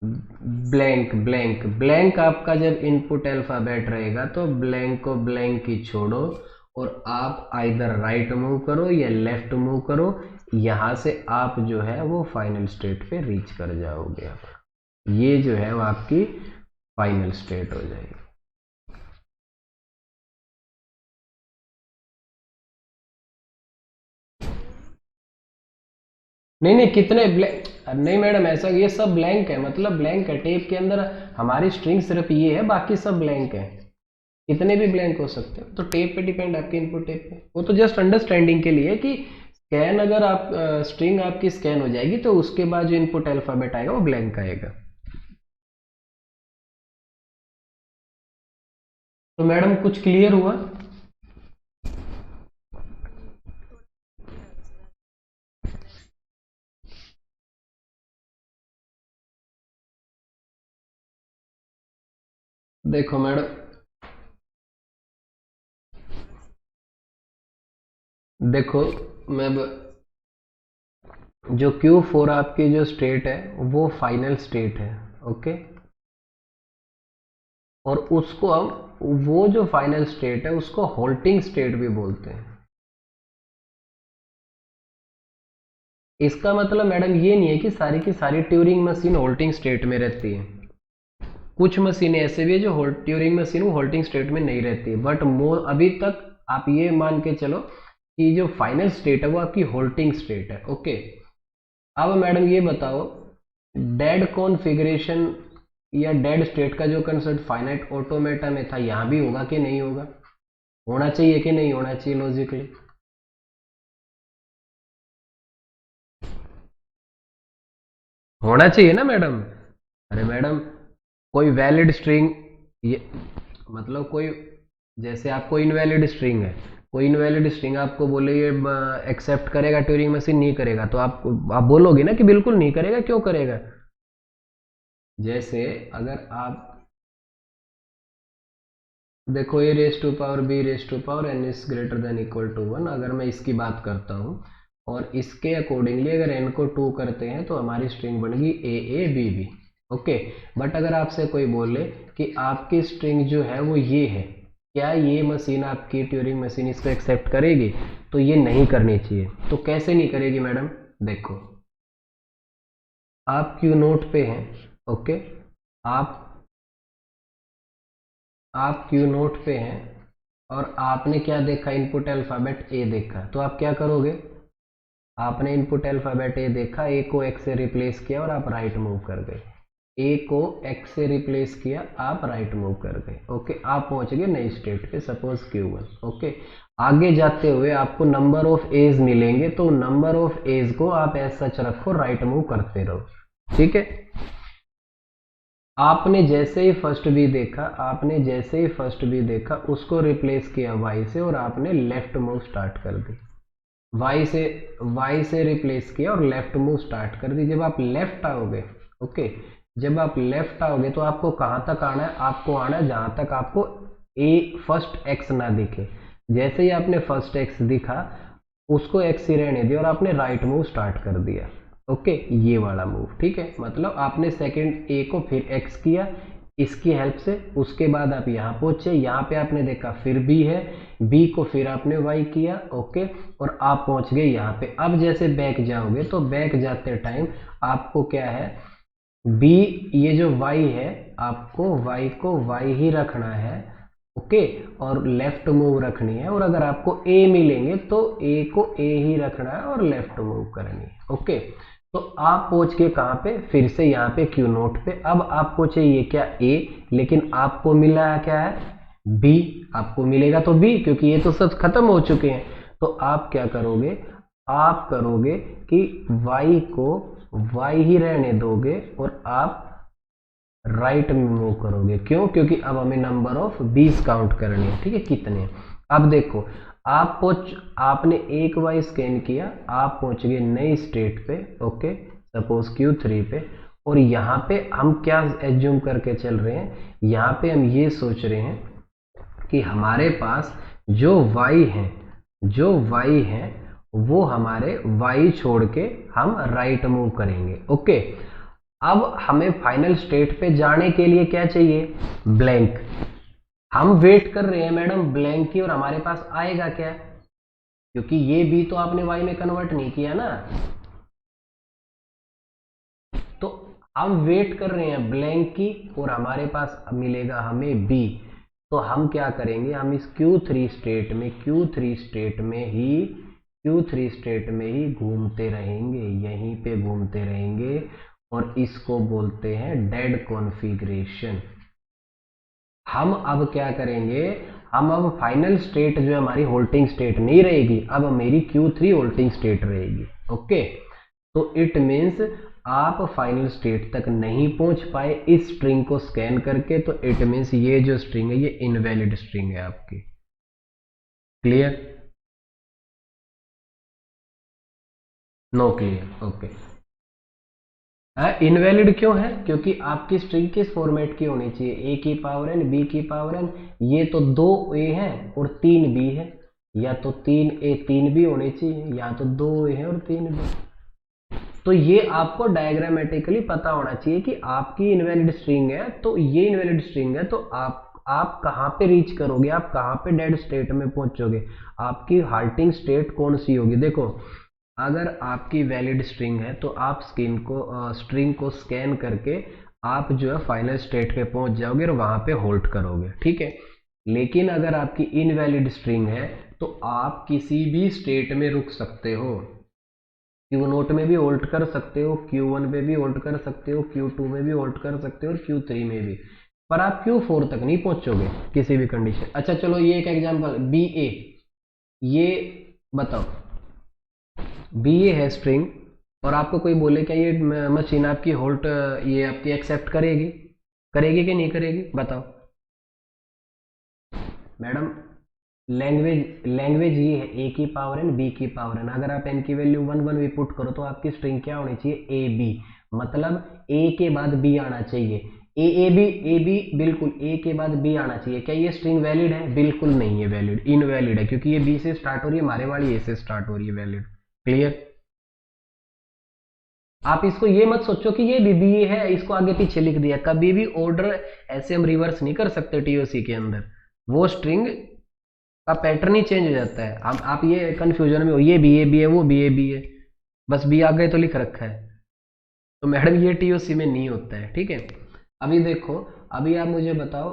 blank blank blank आपका जब इनपुट अल्फाबेट रहेगा तो ब्लैंक को ब्लैंक ही छोड़ो और आप आइदर राइट मूव करो या लेफ्ट मूव करो। यहां से आप जो है वो फाइनल स्टेट पे रीच कर जाओगे। ये जो है वो आपकी फाइनल स्टेट हो जाएगी। नहीं नहीं, कितने ब्लैंक नहीं मैडम, ऐसा ये सब ब्लैंक है, मतलब ब्लैंक है। टेप के अंदर हमारी स्ट्रिंग सिर्फ ये है, बाकी सब ब्लैंक है। कितने भी ब्लैंक हो सकते हैं, तो टेप पे डिपेंड, आपके इनपुट टेप पे। वो तो जस्ट अंडरस्टैंडिंग के लिए कि स्कैन अगर आप स्ट्रिंग आपकी स्कैन हो जाएगी तो उसके बाद जो इनपुट अल्फाबेट आएगा वो ब्लैंक आएगा। तो मैडम कुछ क्लियर हुआ? देखो मैडम, देखो मैं जो Q4 आपकी जो स्टेट है वो फाइनल स्टेट है, ओके। और उसको हम, वो जो फाइनल स्टेट है उसको होल्डिंग स्टेट भी बोलते हैं। इसका मतलब मैडम ये नहीं है कि सारी की सारी ट्यूरिंग मशीन होल्डिंग स्टेट में रहती है। कुछ मशीनें ऐसे भी है जो ट्यूरिंग मशीन वो होल्डिंग स्टेट में नहीं रहती है, बट अभी तक आप ये मान के चलो कि जो फाइनल स्टेट है वो आपकी होल्डिंग स्टेट है, ओके। अब मैडम ये बताओ, डेड कॉन्फ़िगरेशन या डेड स्टेट का जो कंसेप्ट फाइनाइट ऑटोमेटा में था यहां भी होगा कि नहीं होगा? होना चाहिए कि नहीं होना चाहिए लॉजिकली? होना चाहिए ना मैडम? अरे मैडम, कोई वैलिड स्ट्रिंग, ये मतलब कोई, जैसे आपको इनवैलिड स्ट्रिंग है, कोई इनवैलिड स्ट्रिंग आपको बोले ये एक्सेप्ट करेगा ट्यूरिंग मशीन नहीं करेगा, तो आप बोलोगे ना कि बिल्कुल नहीं करेगा, क्यों करेगा? जैसे अगर आप देखो A raise to power B raise to power n is greater than equal to 1, अगर मैं इसकी बात करता हूँ और इसके अकॉर्डिंगली अगर n को 2 करते हैं तो हमारी स्ट्रिंग बनेगी A B B, okay. But अगर आपसे कोई बोले कि आपकी स्ट्रिंग जो है वो ये है, क्या ये मशीन आपकी ट्यूरिंग मशीन इसको एक्सेप्ट करेगी? तो ये नहीं करनी चाहिए। तो कैसे नहीं करेगी मैडम? देखो, आप क्यू नोट पे हैं, ओके। आप क्यू नोट पे हैं और आपने क्या देखा, इनपुट अल्फाबेट ए देखा, तो आप क्या करोगे? आपने इनपुट अल्फाबेट ए देखा, ए को एक्स से रिप्लेस किया और आप राइट मूव कर गए। ए को एक्स से रिप्लेस किया, आप राइट मूव कर गए, ओके। आप पहुंच गए नई स्टेट पे, सपोज Q1, ओके। आगे जाते हुए आपको नंबर ऑफ एज मिलेंगे, तो नंबर ऑफ एज को आप एज सच रखो, राइट मूव करते रहो, ठीक है। आपने जैसे ही फर्स्ट बी देखा, आपने जैसे ही फर्स्ट बी देखा उसको रिप्लेस किया y से और आपने लेफ्ट मूव स्टार्ट कर दी। y से रिप्लेस किया और लेफ्ट मूव स्टार्ट कर दी। जब आप लेफ्ट आओगे, ओके, जब आप लेफ्ट आओगे तो आपको कहां तक आना है? आपको आना है जहां तक आपको ए फर्स्ट एक्स ना दिखे। जैसे ही आपने फर्स्ट एक्स दिखा उसको एक्स ही रहने दिया और आपने राइट मूव स्टार्ट कर दिया, ओके। ये वाला मूव, ठीक है। मतलब आपने सेकंड ए को फिर एक्स किया इसकी हेल्प से, उसके बाद आप यहाँ पहुंचे, यहाँ पे आपने देखा फिर बी है, बी को फिर आपने वाई किया, ओके, और आप पहुंच गए यहाँ पे। अब जैसे बैक जाओगे तो बैक जाते टाइम आपको क्या है, बी, ये जो वाई है आपको वाई को वाई ही रखना है, ओके, और लेफ्ट मूव रखनी है। और अगर आपको ए मिलेंगे तो ए को ए ही रखना है और लेफ्ट मूव करनी है, ओके। तो आप पहुंच के कहां पे, फिर से यहाँ पे क्यू नोट पे। अब आपको चाहिए क्या? ए, लेकिन आपको मिला क्या है? बी। आपको मिलेगा तो बी, क्योंकि ये तो सब खत्म हो चुके हैं। तो आप क्या करोगे? आप करोगे कि y को y ही रहने दोगे और आप राइट में मूव करोगे। क्यों? क्योंकि अब हमें नंबर ऑफ 20 काउंट करनी है, ठीक है, कितने। अब देखो, आपने एक बार स्कैन किया, आप पहुंच गए नई स्टेट पे, ओके, सपोज Q3 पे। और यहाँ पे हम क्या एज्यूम करके चल रहे हैं? यहाँ पे हम ये सोच रहे हैं कि हमारे पास जो y है, जो y है वो हमारे y छोड़ के हम राइट मूव करेंगे, ओके। अब हमें फाइनल स्टेट पे जाने के लिए क्या चाहिए? ब्लैंक। हम वेट कर रहे हैं मैडम ब्लैंक की, और हमारे पास आएगा क्या? क्योंकि ये बी तो आपने वाई में कन्वर्ट नहीं किया ना, तो हम वेट कर रहे हैं ब्लैंक की और हमारे पास मिलेगा हमें बी। तो हम क्या करेंगे? हम इस Q3 स्टेट में, Q3 स्टेट में ही, Q3 स्टेट में ही घूमते रहेंगे, यहीं पे घूमते रहेंगे, और इसको बोलते हैं डेड कॉन्फ़िगरेशन। हम अब क्या करेंगे? हम अब फाइनल स्टेट जो है हमारी होल्डिंग स्टेट नहीं रहेगी, अब मेरी Q3 होल्डिंग स्टेट रहेगी। ओके, तो इट मीन्स आप फाइनल स्टेट तक नहीं पहुंच पाए इस स्ट्रिंग को स्कैन करके, तो इट मीन्स ये जो स्ट्रिंग है ये इनवैलिड स्ट्रिंग है आपकी। Clear? No clear? Okay. Invalid क्यों है? क्योंकि आपकी स्ट्रिंग किस फॉर्मेट की होनी चाहिए, ए की पावर एन बी की पावर एन। ये तो 2 ए है और 3 बी है, या तो 3 ए 3 बी होनी चाहिए, या तो 2 ए है और 3 बी। तो ये आपको डायग्रामेटिकली पता होना चाहिए कि आपकी इनवैलिड स्ट्रिंग है, तो ये इनवैलिड स्ट्रिंग है, तो आप कहाँ पे रीच करोगे, आप कहाँ पे डेड स्टेट में पहुंचोगे, आपकी हाल्टिंग स्टेट कौन सी होगी। देखो, अगर आपकी वैलिड स्ट्रिंग है तो आप स्ट्रिंग को स्कैन करके आप जो है फाइनल स्टेट पे पहुंच जाओगे और वहां पे होल्ड करोगे, ठीक है। लेकिन अगर आपकी इनवैलिड स्ट्रिंग है तो आप किसी भी स्टेट में रुक सकते हो, Q0 में भी होल्ड कर सकते हो, Q1 में भी होल्ड कर सकते हो, Q2 में भी होल्ड कर सकते हो और Q3 में भी, पर आप Q4 तक नहीं पहुंचोगे किसी भी कंडीशन। अच्छा चलो, ये एक एग्जांपल बी ए, ये बताओ बी ए है स्ट्रिंग, और आपको कोई बोले क्या ये मशीन आपकी होल्ड ये आपकी एक्सेप्ट करेगी, करेगी कि नहीं करेगी, बताओ मैडम। लैंग्वेज ये है ए की पावर एन बी की पावर एन, अगर आप एन की वैल्यू 1 1 भी पुट करो तो आपकी स्ट्रिंग क्या होनी चाहिए, ए बी, मतलब ए के बाद बी आना चाहिए। ए बी बिल्कुल ए के बाद बी आना चाहिए। क्या ये स्ट्रिंग वैलिड है? बिल्कुल नहीं है वैलिड, इनवैलिड है, क्योंकि ये बी से स्टार्ट हो रही है, हमारे वाली ए से स्टार्ट हो रही है, वैलिड। क्लियर? आप इसको ये मत सोचो कि ये बीबीए है, इसको आगे पीछे लिख दिया, कभी भी ऑर्डर ऐसे हम रिवर्स नहीं कर सकते टीओसी के अंदर, वो स्ट्रिंग का पैटर्न ही चेंज हो जाता है। आप ये कंफ्यूजन में हो, ये बी ए वो बी ए, बस बी आगे तो लिख रखा है, तो मैडम ये टीओसी में नहीं होता है, ठीक है। अभी देखो, अभी आप मुझे बताओ,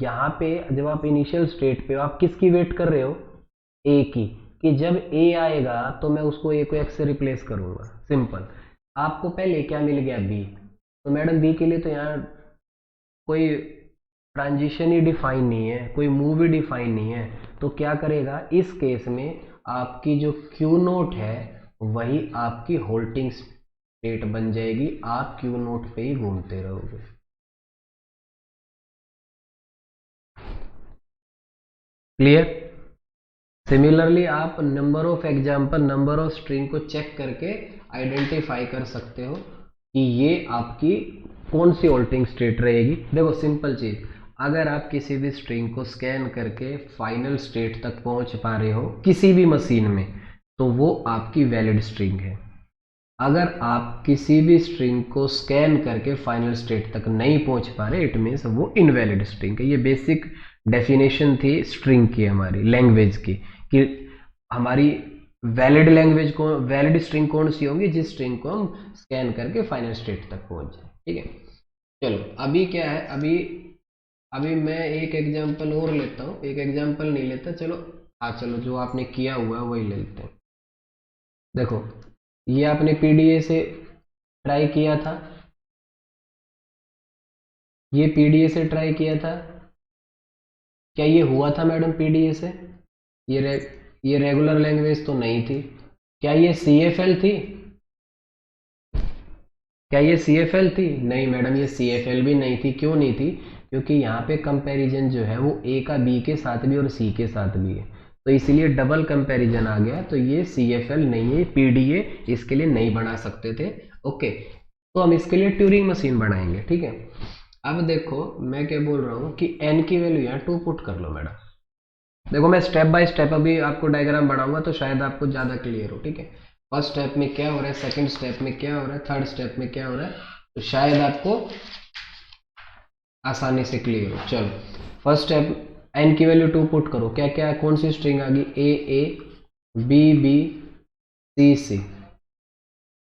यहाँ पे जब आप इनिशियल स्टेट पे हो, आप किसकी वेट कर रहे हो, ए की, कि जब ए आएगा तो मैं उसको ए को एक्स से रिप्लेस करूंगा, सिंपल। आपको पहले क्या मिल गया, बी, तो मैडम बी के लिए तो यहाँ कोई ट्रांजिशन ही डिफाइन नहीं है, कोई मूव ही डिफाइन नहीं है, तो क्या करेगा इस केस में, आपकी जो क्यू नोट है वही आपकी होल्डिंग स्टेट बन जाएगी, आप क्यू नोट पे ही घूमते रहोगे। क्लियर? सिमिलरली आप number of example, number of string को चेक करके आइडेंटिफाई कर सकते हो कि ये आपकी कौन सी होल्डिंग स्टेट रहेगी। देखो सिंपल चीज, अगर आप किसी भी स्ट्रिंग को स्कैन करके फाइनल स्टेट तक पहुंच पा रहे हो किसी भी मशीन में, तो वो आपकी वैलिड स्ट्रिंग है। अगर आप किसी भी स्ट्रिंग को स्कैन करके फाइनल स्टेट तक नहीं पहुंच पा रहे, इट मीन्स वो इनवैलिड स्ट्रिंग है। ये बेसिक डेफिनेशन थी स्ट्रिंग की, हमारी लैंग्वेज की, कि हमारी वैलिड लैंग्वेज को, वैलिड स्ट्रिंग कौन सी होगी, जिस स्ट्रिंग को हम स्कैन करके फाइनल स्टेट तक पहुंच जाए, ठीक है। चलो अभी क्या है, अभी अभी मैं एक एग्जांपल और लेता हूँ, एक एग्जांपल नहीं लेता, चलो चलो जो आपने किया हुआ है वही ले लेते हैं। देखो, ये आपने पीडीए से ट्राई किया था, ये पीडीए से ट्राई किया था, क्या ये हुआ था मैडम पीडीए से? ये ये रेगुलर लैंग्वेज तो नहीं थी। क्या ये सीएफएल थी? क्या ये सीएफएल थी? नहीं मैडम, ये सीएफएल भी नहीं थी। क्यों नहीं थी? क्योंकि यहाँ पे कंपैरिजन जो है वो ए का बी के साथ भी और सी के साथ भी है, तो इसलिए डबल कंपैरिजन आ गया, तो ये सीएफएल नहीं है, पीडीए इसके लिए नहीं बना सकते थे। ओके, तो हम इसके लिए ट्यूरिंग मशीन बनाएंगे, ठीक है। अब देखो मैं क्या बोल रहा हूँ कि एन की वैल्यू यहाँ 2 पुट कर लो मैडम। देखो मैं स्टेप बाय स्टेप अभी आपको डायग्राम बनाऊंगा तो शायद आपको ज़्यादा क्लियर हो, ठीक है। फर्स्ट स्टेप में क्या हो रहा है, सेकंड स्टेप में क्या हो रहा है, थर्ड स्टेप में क्या हो रहा है, तो शायद आपको आसानी से क्लियर हो। चलो फर्स्ट स्टेप, एन की वैल्यू 2 पुट करो, क्या क्या कौन सी स्ट्रिंग आ गई, A B B C C,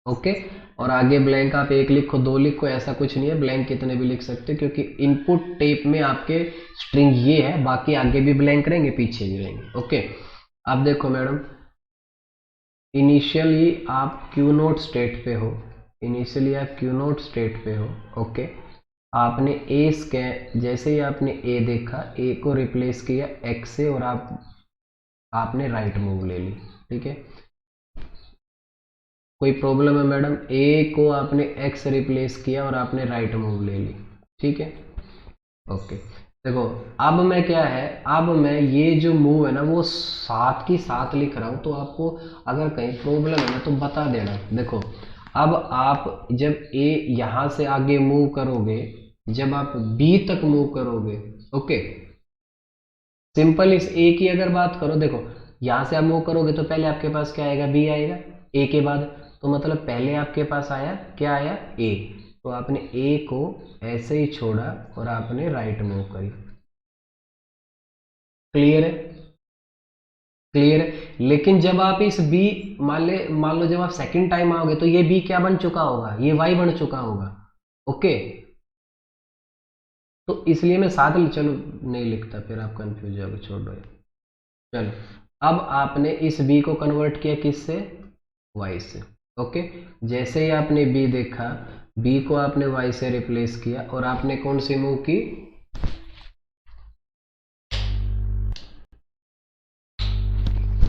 okay. और आगे ब्लैंक आप 1 लिखो, 2 लिखो, ऐसा कुछ नहीं है, ब्लैंक कितने भी लिख सकते हो, क्योंकि इनपुट टेप में आपके स्ट्रिंग ये है, बाकी आगे भी ब्लैंक रहेंगे पीछे भी रहेंगे, ओके। अब देखो मैडम, इनिशियली आप क्यू नोट स्टेट पे हो, इनिशियली आप क्यू नोट स्टेट पे हो, ओके। आपने ए स्कैन, जैसे ही आपने ए देखा, ए को रिप्लेस किया एक्स से और आपने राइट मूव ले ली। ठीक है, कोई प्रॉब्लम है मैडम? ए को आपने एक्स रिप्लेस किया और आपने राइट मूव ले ली। ठीक है, ओके। देखो अब मैं क्या है, अब मैं ये जो मूव है ना वो साथ की साथ लिख रहा हूँ, तो आपको अगर कहीं प्रॉब्लम है ना तो बता देना। देखो अब आप जब ए यहाँ से आगे मूव करोगे, जब आप बी तक मूव करोगे, ओके, सिंपल इस ए की अगर बात करो, देखो यहां से आप मूव करोगे तो पहले आपके पास क्या आएगा? बी आएगा ए के बाद, तो मतलब पहले आपके पास आया क्या? आया ए। तो आपने ए को ऐसे ही छोड़ा और आपने राइट मूव करी। क्लियर है? क्लियर है। लेकिन जब आप इस बी, मान लो जब आप सेकंड टाइम आओगे तो ये बी क्या बन चुका होगा? ये वाई बन चुका होगा। ओके, तो इसलिए मैं साथ चलो नहीं लिखता, फिर आप कंफ्यूज जाओगे, छोड़ दो। चलो अब आपने इस b को कन्वर्ट किया किससे? y से। ओके, जैसे ही आपने b देखा, b को आपने y से रिप्लेस किया और आपने कौन सी मूव की?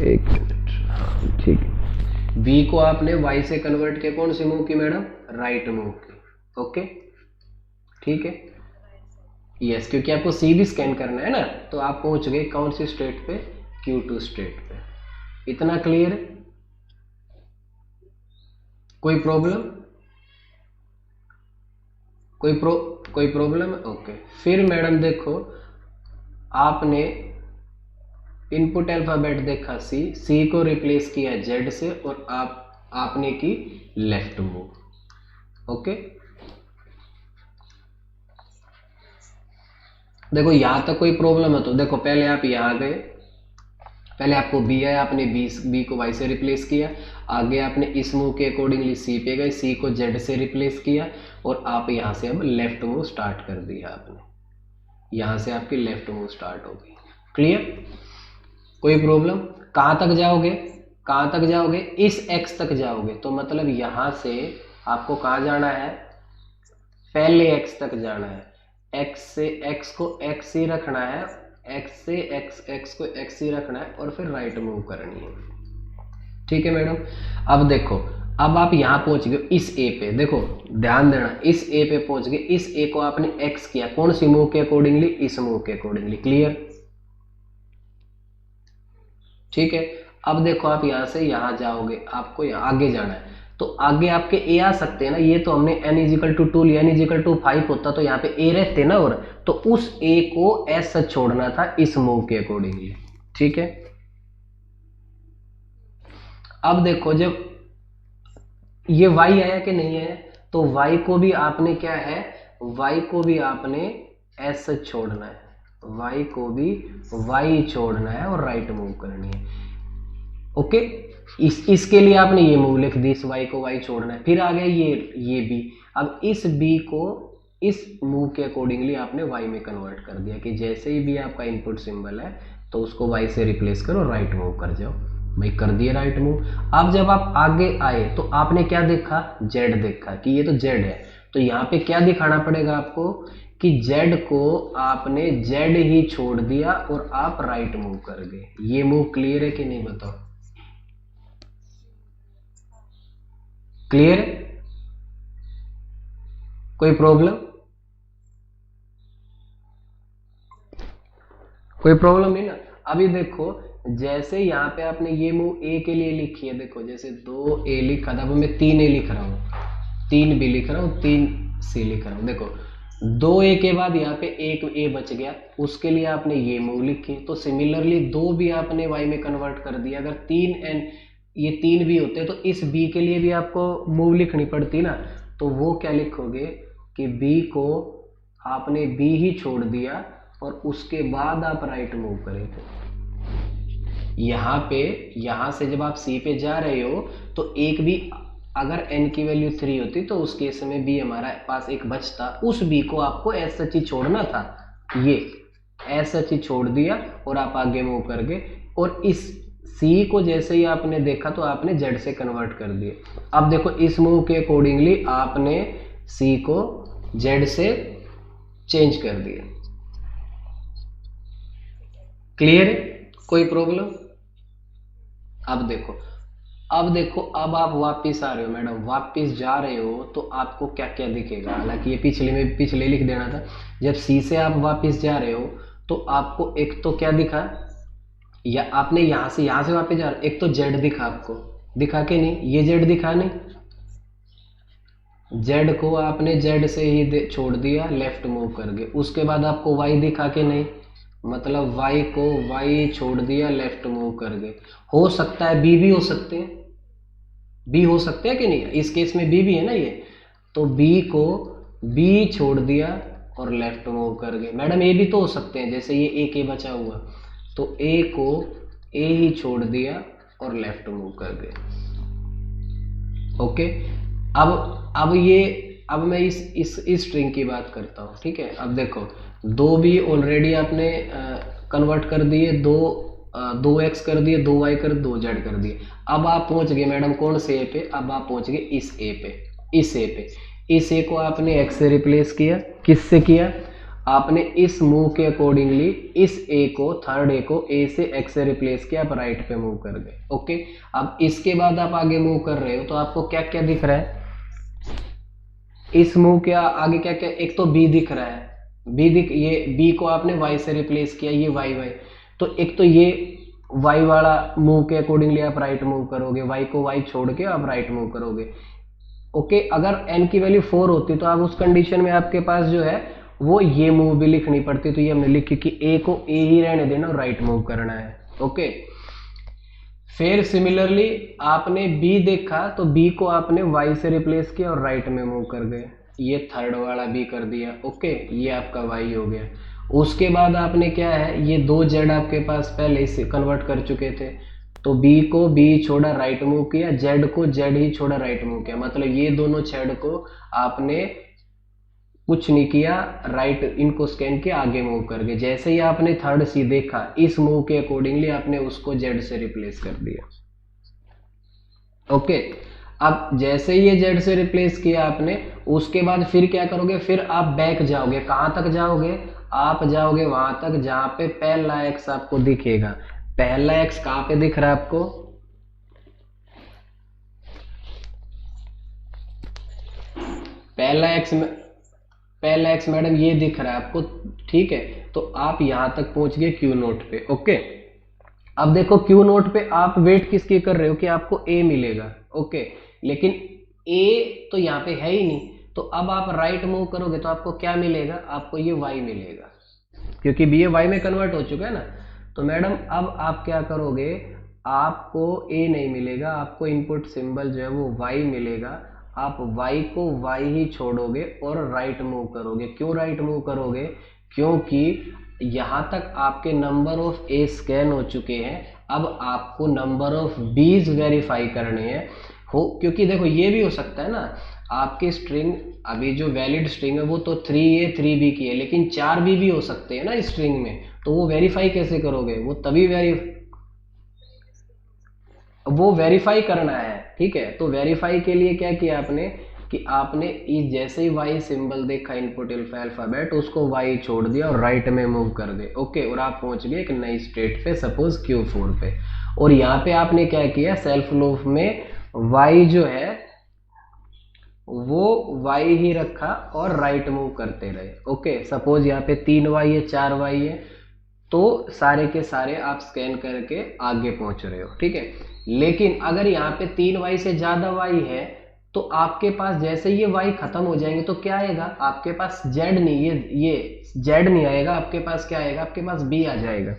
एक मिनट, हाँ ठीक है, b को आपने y से कन्वर्ट किया, कौन सी मूव की मैडम? राइट मूव की। ओके, ठीक है, यस, क्योंकि आपको सी भी स्कैन करना है ना, तो आप पहुंच गए कौन सी स्टेट पे? Q2 स्टेट पे। इतना क्लियर है? कोई प्रॉब्लम? कोई प्रॉब्लम है? ओके, फिर मैडम देखो आपने इनपुट अल्फाबेट देखा सी को रिप्लेस किया जेड से और आपने की लेफ्ट मूव। ओके, देखो यहां तक कोई प्रॉब्लम है तो देखो पहले आप यहां गए, पहले आपको बी आया, आपने बी को वाई से रिप्लेस किया, आगे आपने इस मूव के अकॉर्डिंगली सी पे गए, सी को जेड से रिप्लेस किया और आप यहां से अब लेफ्ट मूव स्टार्ट कर दिया आपने, यहां से आपकी लेफ्ट मूव स्टार्ट हो गई। क्लियर? कोई प्रॉब्लम? कहां तक जाओगे? कहां तक जाओगे? इस एक्स तक जाओगे, तो मतलब यहां से आपको कहां जाना है? पहले एक्स तक जाना है। एक्स से एक्स को एक्स ही रखना है, एक्स से एक्स को एक्स ही रखना है और फिर राइट मूव करनी है। ठीक है मैडम, अब देखो अब आप यहां पहुंच गए इस ए पे, देखो ध्यान देना, इस ए पे पहुंच गए, इस ए को आपने एक्स किया, कौन सी मूव के अकॉर्डिंगली? इस मूव के अकॉर्डिंगली। क्लियर? ठीक है, अब देखो आप यहां से यहां जाओगे, आपको यहां आगे जाना है, तो आगे आपके ए आ सकते हैं ना, ये तो हमने n इजिकल टू 2 लिया, n इजिकल टू 5 होता तो यहाँ पे ए रहते ना, और तो उस ए को एस छोड़ना था इस मूव के अकॉर्डिंगली। ठीक है, अब देखो जब ये y आया कि नहीं आया, तो y को भी आपने क्या है, y को भी आपने एस छोड़ना है, y को भी y छोड़ना है और राइट मूव करनी है। ओके, इसके लिए आपने ये मूव लिख दी, इस y को y छोड़ना है, फिर आ गया ये b, अब इस b को इस मूव के अकॉर्डिंगली आपने y में कन्वर्ट कर दिया कि जैसे ही भी आपका इनपुट सिंबल है तो उसको y से रिप्लेस करो, राइट मूव कर जाओ। भाई कर दिए राइट मूव। अब जब आप आगे आए तो आपने क्या देखा? z देखा कि ये तो z है, तो यहाँ पे क्या दिखाना पड़ेगा आपको कि z को आपने z ही छोड़ दिया और आप राइट मूव कर गए। ये मूव क्लियर है कि नहीं बताओ? क्लियर है? कोई प्रॉब्लम? कोई प्रॉब्लम नहीं ना? अभी देखो जैसे यहाँ पे आपने ये मूव ए के लिए लिखी है, देखो जैसे 2a लिखा था, अब मैं 3a लिख रहा हूँ, 3b लिख रहा हूँ, 3c लिख रहा हूँ। देखो 2a के बाद यहाँ पे एक a बच गया, उसके लिए आपने ये मूव लिखी, तो सिमिलरली 2b आपने y में कन्वर्ट कर दिया। अगर 3n ये 3b होते तो इस b के लिए भी आपको मूव लिखनी पड़ती ना, तो वो क्या लिखोगे कि b को आपने b ही छोड़ दिया और उसके बाद आप राइट मूव करें। यहाँ पे यहाँ से जब आप सी पे जा रहे हो तो एक भी अगर n की वैल्यू 3 होती तो उस केस में b हमारा पास एक बचता, उस b को आपको एस सच ही छोड़ना था, ये एस सच ही छोड़ दिया और आप आगे मूव कर गए, और इस c को जैसे ही आपने देखा तो आपने z से कन्वर्ट कर दिए। अब देखो इस मूव के अकॉर्डिंगली आपने c को z से चेंज कर दिए। क्लियर है? कोई प्रॉब्लम? अब देखो अब आप वापिस आ रहे हो मैडम, वापिस जा रहे हो तो आपको क्या क्या दिखेगा। हालांकि ये पिछले लिख देना था। जब सी से आप वापिस जा रहे हो तो आपको एक तो क्या दिखा, या आपने यहां से वापिस जा रहे हो, एक तो जेड दिखा आपको, दिखा के नहीं? ये जेड दिखा नहीं? जेड को आपने जेड से ही छोड़ दिया, लेफ्ट मूव करके। उसके बाद आपको वाई दिखा के नहीं? मतलब वाई को वाई छोड़ दिया, लेफ्ट मूव करके। हो सकता है बी भी हो सकते हैं, बी हो सकते हैं कि नहीं? इस केस में बी भी है ना ये, तो बी को बी छोड़ दिया और लेफ्ट मूव करके। मैडम ए भी तो हो सकते हैं, जैसे ये ए के बचा हुआ, तो ए को ए ही छोड़ दिया और लेफ्ट मूव करके। ओके, अब मैं इस स्ट्रिंग की बात करता हूँ, ठीक है। अब देखो, दो बी ऑलरेडी आपने कन्वर्ट कर दिए, दो एक्स कर दिए, दो वाई कर, दो जेड कर दिए। अब आप पहुंच गए मैडम कौन से ए पे? अब आप पहुंच गए इस ए पे। इस ए को आपने एक्स से रिप्लेस किया। किससे किया? आपने इस मूव के अकॉर्डिंगली इस ए को, थर्ड ए को ए से एक्स से रिप्लेस किया, आप राइट पे मूव कर गए। ओके, अब इसके बाद आप आगे मूव कर रहे हो तो आपको क्या क्या दिख रहा है? इस मूव के आगे क्या क्या? एक तो बी दिख रहा है, ये बी को आपने वाई से रिप्लेस किया, ये वाई, तो एक तो ये वाई वाला मूव के अकॉर्डिंगली आप राइट मूव करोगे, वाई को वाई छोड़ के आप राइट मूव करोगे। ओके, अगर एन की वैल्यू 4 होती तो आप उस कंडीशन में आपके पास जो है वो ये मूव भी लिखनी पड़ती, तो ये हमने लिखी कि ए को ए ही रहने देना और राइट मूव करना है। ओके, फिर सिमिलरली आपने बी देखा तो बी को आपने वाई से रिप्लेस किया और राइट में मूव कर गए, ये थर्ड वाला बी कर दिया। ओके, ये आपका वाई हो गया। उसके बाद आपने क्या है, ये दो जेड आपके पास पहले से कन्वर्ट कर चुके थे, तो बी को बी छोड़ा, राइट मूव किया, जेड को जेड ही छोड़ा, राइट मूव किया। मतलब ये दोनों जेड को आपने कुछ नहीं किया, राइट इनको स्कैन किया, आगे मूव कर गए। जैसे ही आपने थर्ड सी देखा, इस मूव के अकॉर्डिंगली आपने उसको जेड से रिप्लेस कर दिया। ओके, अब जैसे ही ये जेड से रिप्लेस किया आपने, उसके बाद फिर क्या करोगे? फिर आप बैक जाओगे। कहां तक जाओगे? आप जाओगे वहां तक जहां पे पहला एक्स आपको दिखेगा। पहला एक्स कहां पे दिख रहा है आपको? पहला एक्स मैडम ये दिख रहा है आपको, ठीक है। तो आप यहां तक पहुंच गए क्यू नोट पे। ओके, अब देखो क्यू नोट पे आप वेट किसकी कर रहे हो कि आपको ए मिलेगा। ओके, लेकिन ए तो यहाँ पे है ही नहीं, तो अब आप राइट मूव करोगे तो आपको क्या मिलेगा? आपको ये वाई मिलेगा, क्योंकि बी ए वाई में कन्वर्ट हो चुका है ना। तो मैडम अब आप क्या करोगे? आपको ए नहीं मिलेगा, आपको इनपुट सिंबल जो है वो वाई मिलेगा। आप वाई को वाई ही छोड़ोगे और राइट मूव करोगे। क्यों राइट मूव करोगे? क्योंकि यहां तक आपके नंबर ऑफ ए स्कैन हो चुके हैं, अब आपको नंबर ऑफ बीज वेरीफाई करने हैं। क्योंकि देखो ये भी हो सकता है ना, आपकी स्ट्रिंग अभी जो वैलिड स्ट्रिंग है वो तो 3A 3B की है, लेकिन 4B भी हो सकते हैं ना इस स्ट्रिंग में, तो वो वेरीफाई कैसे करोगे? वो तभी वो वेरीफाई करना है, ठीक है। तो वेरीफाई के लिए क्या किया आपने कि आपने इस जैसे ही वाई सिंबल देखा इनपुट अल्फाबेट, उसको वाई छोड़ दिया और राइट में मूव कर गए। ओके, और आप पहुंच गए एक नई स्टेट पे, सपोज Q4 पे। और यहाँ पे आपने क्या किया? सेल्फ लूप में वाई जो है वो वाई ही रखा और राइट मूव करते रहे। ओके, सपोज यहाँ पे 3Y है, 4Y है, तो सारे के सारे आप स्कैन करके आगे पहुंच रहे हो, ठीक है। लेकिन अगर यहाँ पे 3Y से ज्यादा Y है तो आपके पास जैसे ये Y खत्म हो जाएंगे तो क्या आएगा? आपके पास Z नहीं, ये Z नहीं आएगा, आपके पास क्या आएगा? आपके पास B आ जाएगा।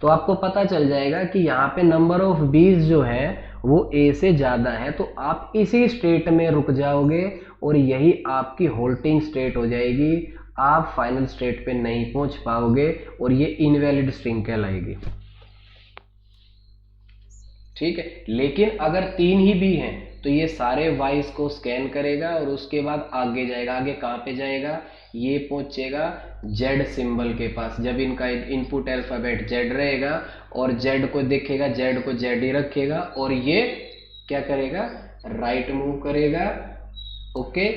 तो आपको पता चल जाएगा कि यहाँ पे नंबर ऑफ बीज जो है वो A से ज्यादा है, तो आप इसी स्टेट में रुक जाओगे और यही आपकी होल्डिंग स्टेट हो जाएगी। आप फाइनल स्टेट पे नहीं पहुंच पाओगे और ये इनवैलिड स्ट्रिंग कहलाएगी, ठीक है। लेकिन अगर 3 ही भी हैं तो ये सारे वाइज को स्कैन करेगा और उसके बाद आगे जाएगा। आगे कहाँ पे जाएगा? ये पहुंचेगा जेड सिंबल के पास। जब इनका इनपुट अल्फाबेट जेड रहेगा और जेड को देखेगा, जेड को जेड ही रखेगा और ये क्या करेगा? राइट मूव करेगा। ओके,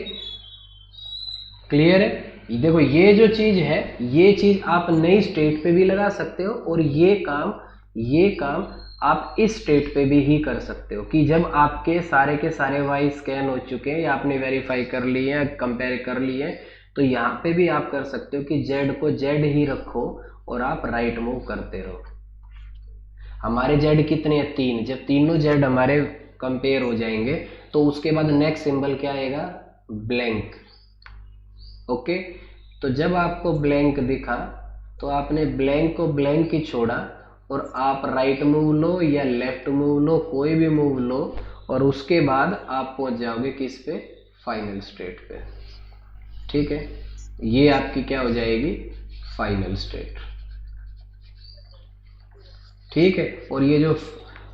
क्लियर है? देखो ये जो चीज है, ये चीज आप नई स्टेट पे भी लगा सकते हो, और ये काम आप इस स्टेट पे भी ही कर सकते हो कि जब आपके सारे वाई स्कैन हो चुके हैं या आपने वेरीफाई कर लिए हैं, कंपेयर कर लिए हैं, तो यहाँ पे भी आप कर सकते हो कि जेड को जेड ही रखो और आप राइट मूव करते रहो। हमारे जेड कितने हैं? 3। जब तीनों जेड हमारे कंपेयर हो जाएंगे तो उसके बाद नेक्स्ट सिंबल क्या आएगा? ब्लैंक। ओके, तो जब आपको ब्लैंक दिखा तो आपने ब्लैंक को ब्लैंक ही छोड़ा और आप राइट मूव लो या लेफ्ट मूव लो, कोई भी मूव लो, और उसके बाद आप पहुंच जाओगे किस पे? फाइनल स्टेट पे। ठीक है, ये आपकी क्या हो जाएगी? Final state. ठीक है,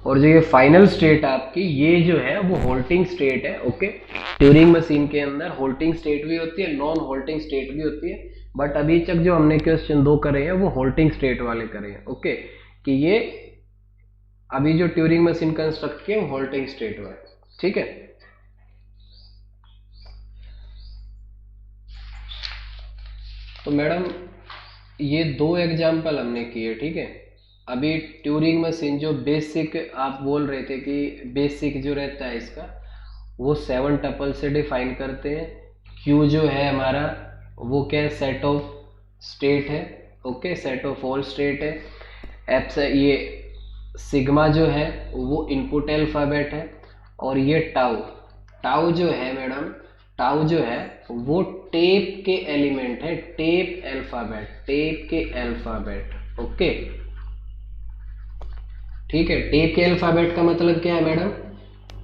और जो ये फाइनल स्टेट आपकी, ये जो है वो होल्डिंग स्टेट है। ओके, ट्यूरिंग मशीन के अंदर होल्डिंग स्टेट भी होती है, नॉन होल्डिंग स्टेट भी होती है, बट अभी तक जो हमने क्वेश्चन 2 करे हैं वो होल्डिंग स्टेट वाले करे हैं। ओके, कि ये अभी जो ट्यूरिंग मशीन कंस्ट्रक्ट किए होल्डिंग स्टेट वाले। ठीक है, तो मैडम ये 2 एग्जाम्पल हमने किए। ठीक है, अभी ट्यूरिंग मशीन जो बेसिक आप बोल रहे थे कि बेसिक जो रहता है इसका, वो 7 टपल से डिफाइन करते हैं। क्यू जो है हमारा वो क्या है? सेट ऑफ स्टेट है। Okay, set of all state है। एफ से ये सिग्मा जो है वो इनपुट अल्फाबेट है, और ये टाउ जो है मैडम, टाउ जो है वो टेप के एलिमेंट है, टेप के अल्फाबेट। ओके, ठीक है, टेप के अल्फाबेट का मतलब क्या है मैडम?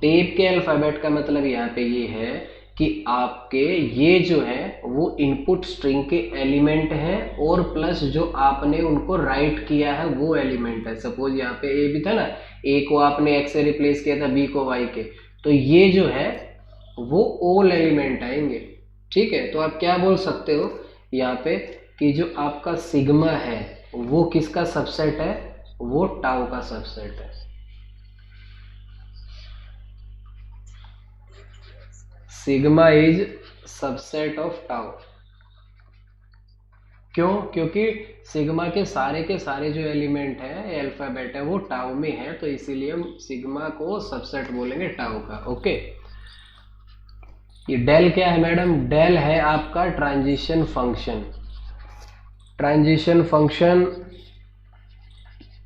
टेप के अल्फाबेट का मतलब यहाँ पे ये है कि आपके ये जो है वो इनपुट स्ट्रिंग के एलिमेंट हैं, और प्लस जो आपने उनको राइट किया है वो एलिमेंट है। सपोज यहाँ पे ए भी था ना, ए को आपने एक्स से रिप्लेस किया था, बी को वाई के, तो ये जो है वो ऑल एलिमेंट आएंगे। ठीक है, तो आप क्या बोल सकते हो यहाँ पे कि जो आपका सिग्मा है वो किसका सबसेट है? वो टाउ का सबसेट है। Sigma is subset of tau. क्यों? क्योंकि सिग्मा के सारे जो एलिमेंट है, अल्फाबेट है, वो टाउ में है, तो इसीलिए हम सिग्मा को सबसेट बोलेंगे टाउ का। ओके, ये डेल क्या है मैडम? डेल है आपका transition function.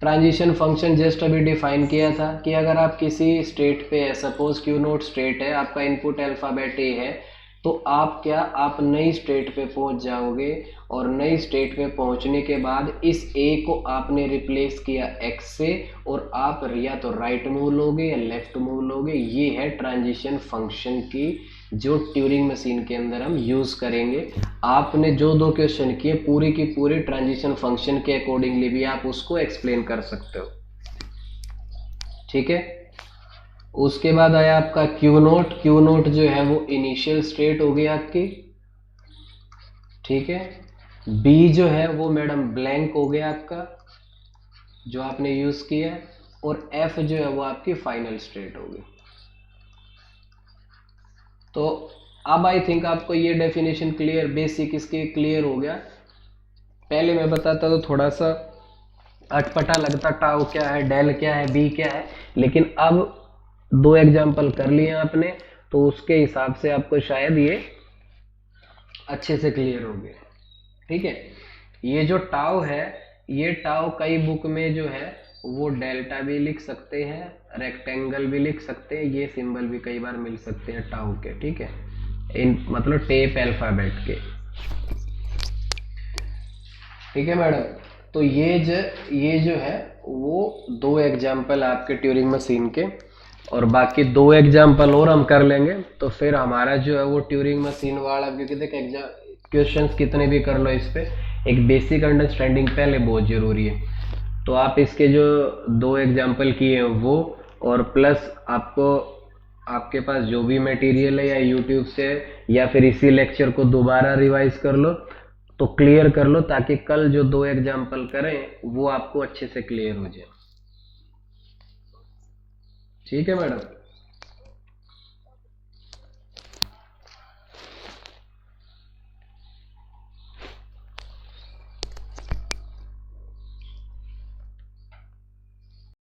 Transition function just अभी डिफाइन किया था कि अगर आप किसी स्टेट पे है, सपोज क्यू नोट स्टेट है, आपका इनपुट अल्फाबेट ए है, तो आप नई स्टेट पे पहुंच जाओगे, और नई स्टेट पे पहुंचने के बाद इस ए को आपने रिप्लेस किया एक्स से, और आप या तो राइट मूव लोगे या लेफ्ट मूव लोगे। ये है ट्रांजिशन फंक्शन की जो ट्यूरिंग मशीन के अंदर हम यूज करेंगे। आपने जो 2 क्वेश्चन किए पूरी की पूरी ट्रांजिशन फंक्शन के अकॉर्डिंगली भी आप उसको एक्सप्लेन कर सकते हो। ठीक है, उसके बाद आया आपका क्यू नोट जो है वो इनिशियल स्टेट हो गई आपकी। ठीक है, बी जो है वो मैडम ब्लैंक हो गया आपका जो आपने यूज किया, और एफ जो है वो आपकी फाइनल स्टेट होगी। तो अब आई थिंक आपको ये डेफिनेशन क्लियर, बेसिक इसके क्लियर हो गया। पहले मैं बताता तो थोड़ा सा अटपटा लगता, टाउ क्या है, डेल क्या है, बी क्या है, लेकिन अब 2 एग्जाम्पल कर लिए आपने, तो उसके हिसाब से आपको शायद ये अच्छे से क्लियर हो गया। ठीक है, ये जो टाउ है, ये टाउ कई बुक में जो है वो डेल्टा भी लिख सकते हैं, रेक्टेंगल भी लिख सकते हैं, ये सिंबल भी कई बार मिल सकते हैं टाउ के। ठीक है, इन मतलब टेप अल्फाबेट के। ठीक है मैडम, तो ये जो है वो 2 एग्जाम्पल आपके ट्यूरिंग मशीन के, और बाकी 2 एग्जाम्पल और हम कर लेंगे, तो फिर हमारा जो है वो ट्यूरिंग मशीन वाला, क्योंकि देख क्वेश्चंस कितने भी कर लो, इस पे एक बेसिक अंडरस्टैंडिंग पहले बहुत जरूरी है। तो आप इसके जो 2 एग्जाम्पल किए हैं वो, और प्लस आपके पास जो भी मटेरियल है या यूट्यूब से या फिर इसी लेक्चर को दोबारा रिवाइज कर लो, तो क्लियर कर लो, ताकि कल जो 2 एग्जाम्पल करें वो आपको अच्छे से क्लियर हो जाए। ठीक है मैडम।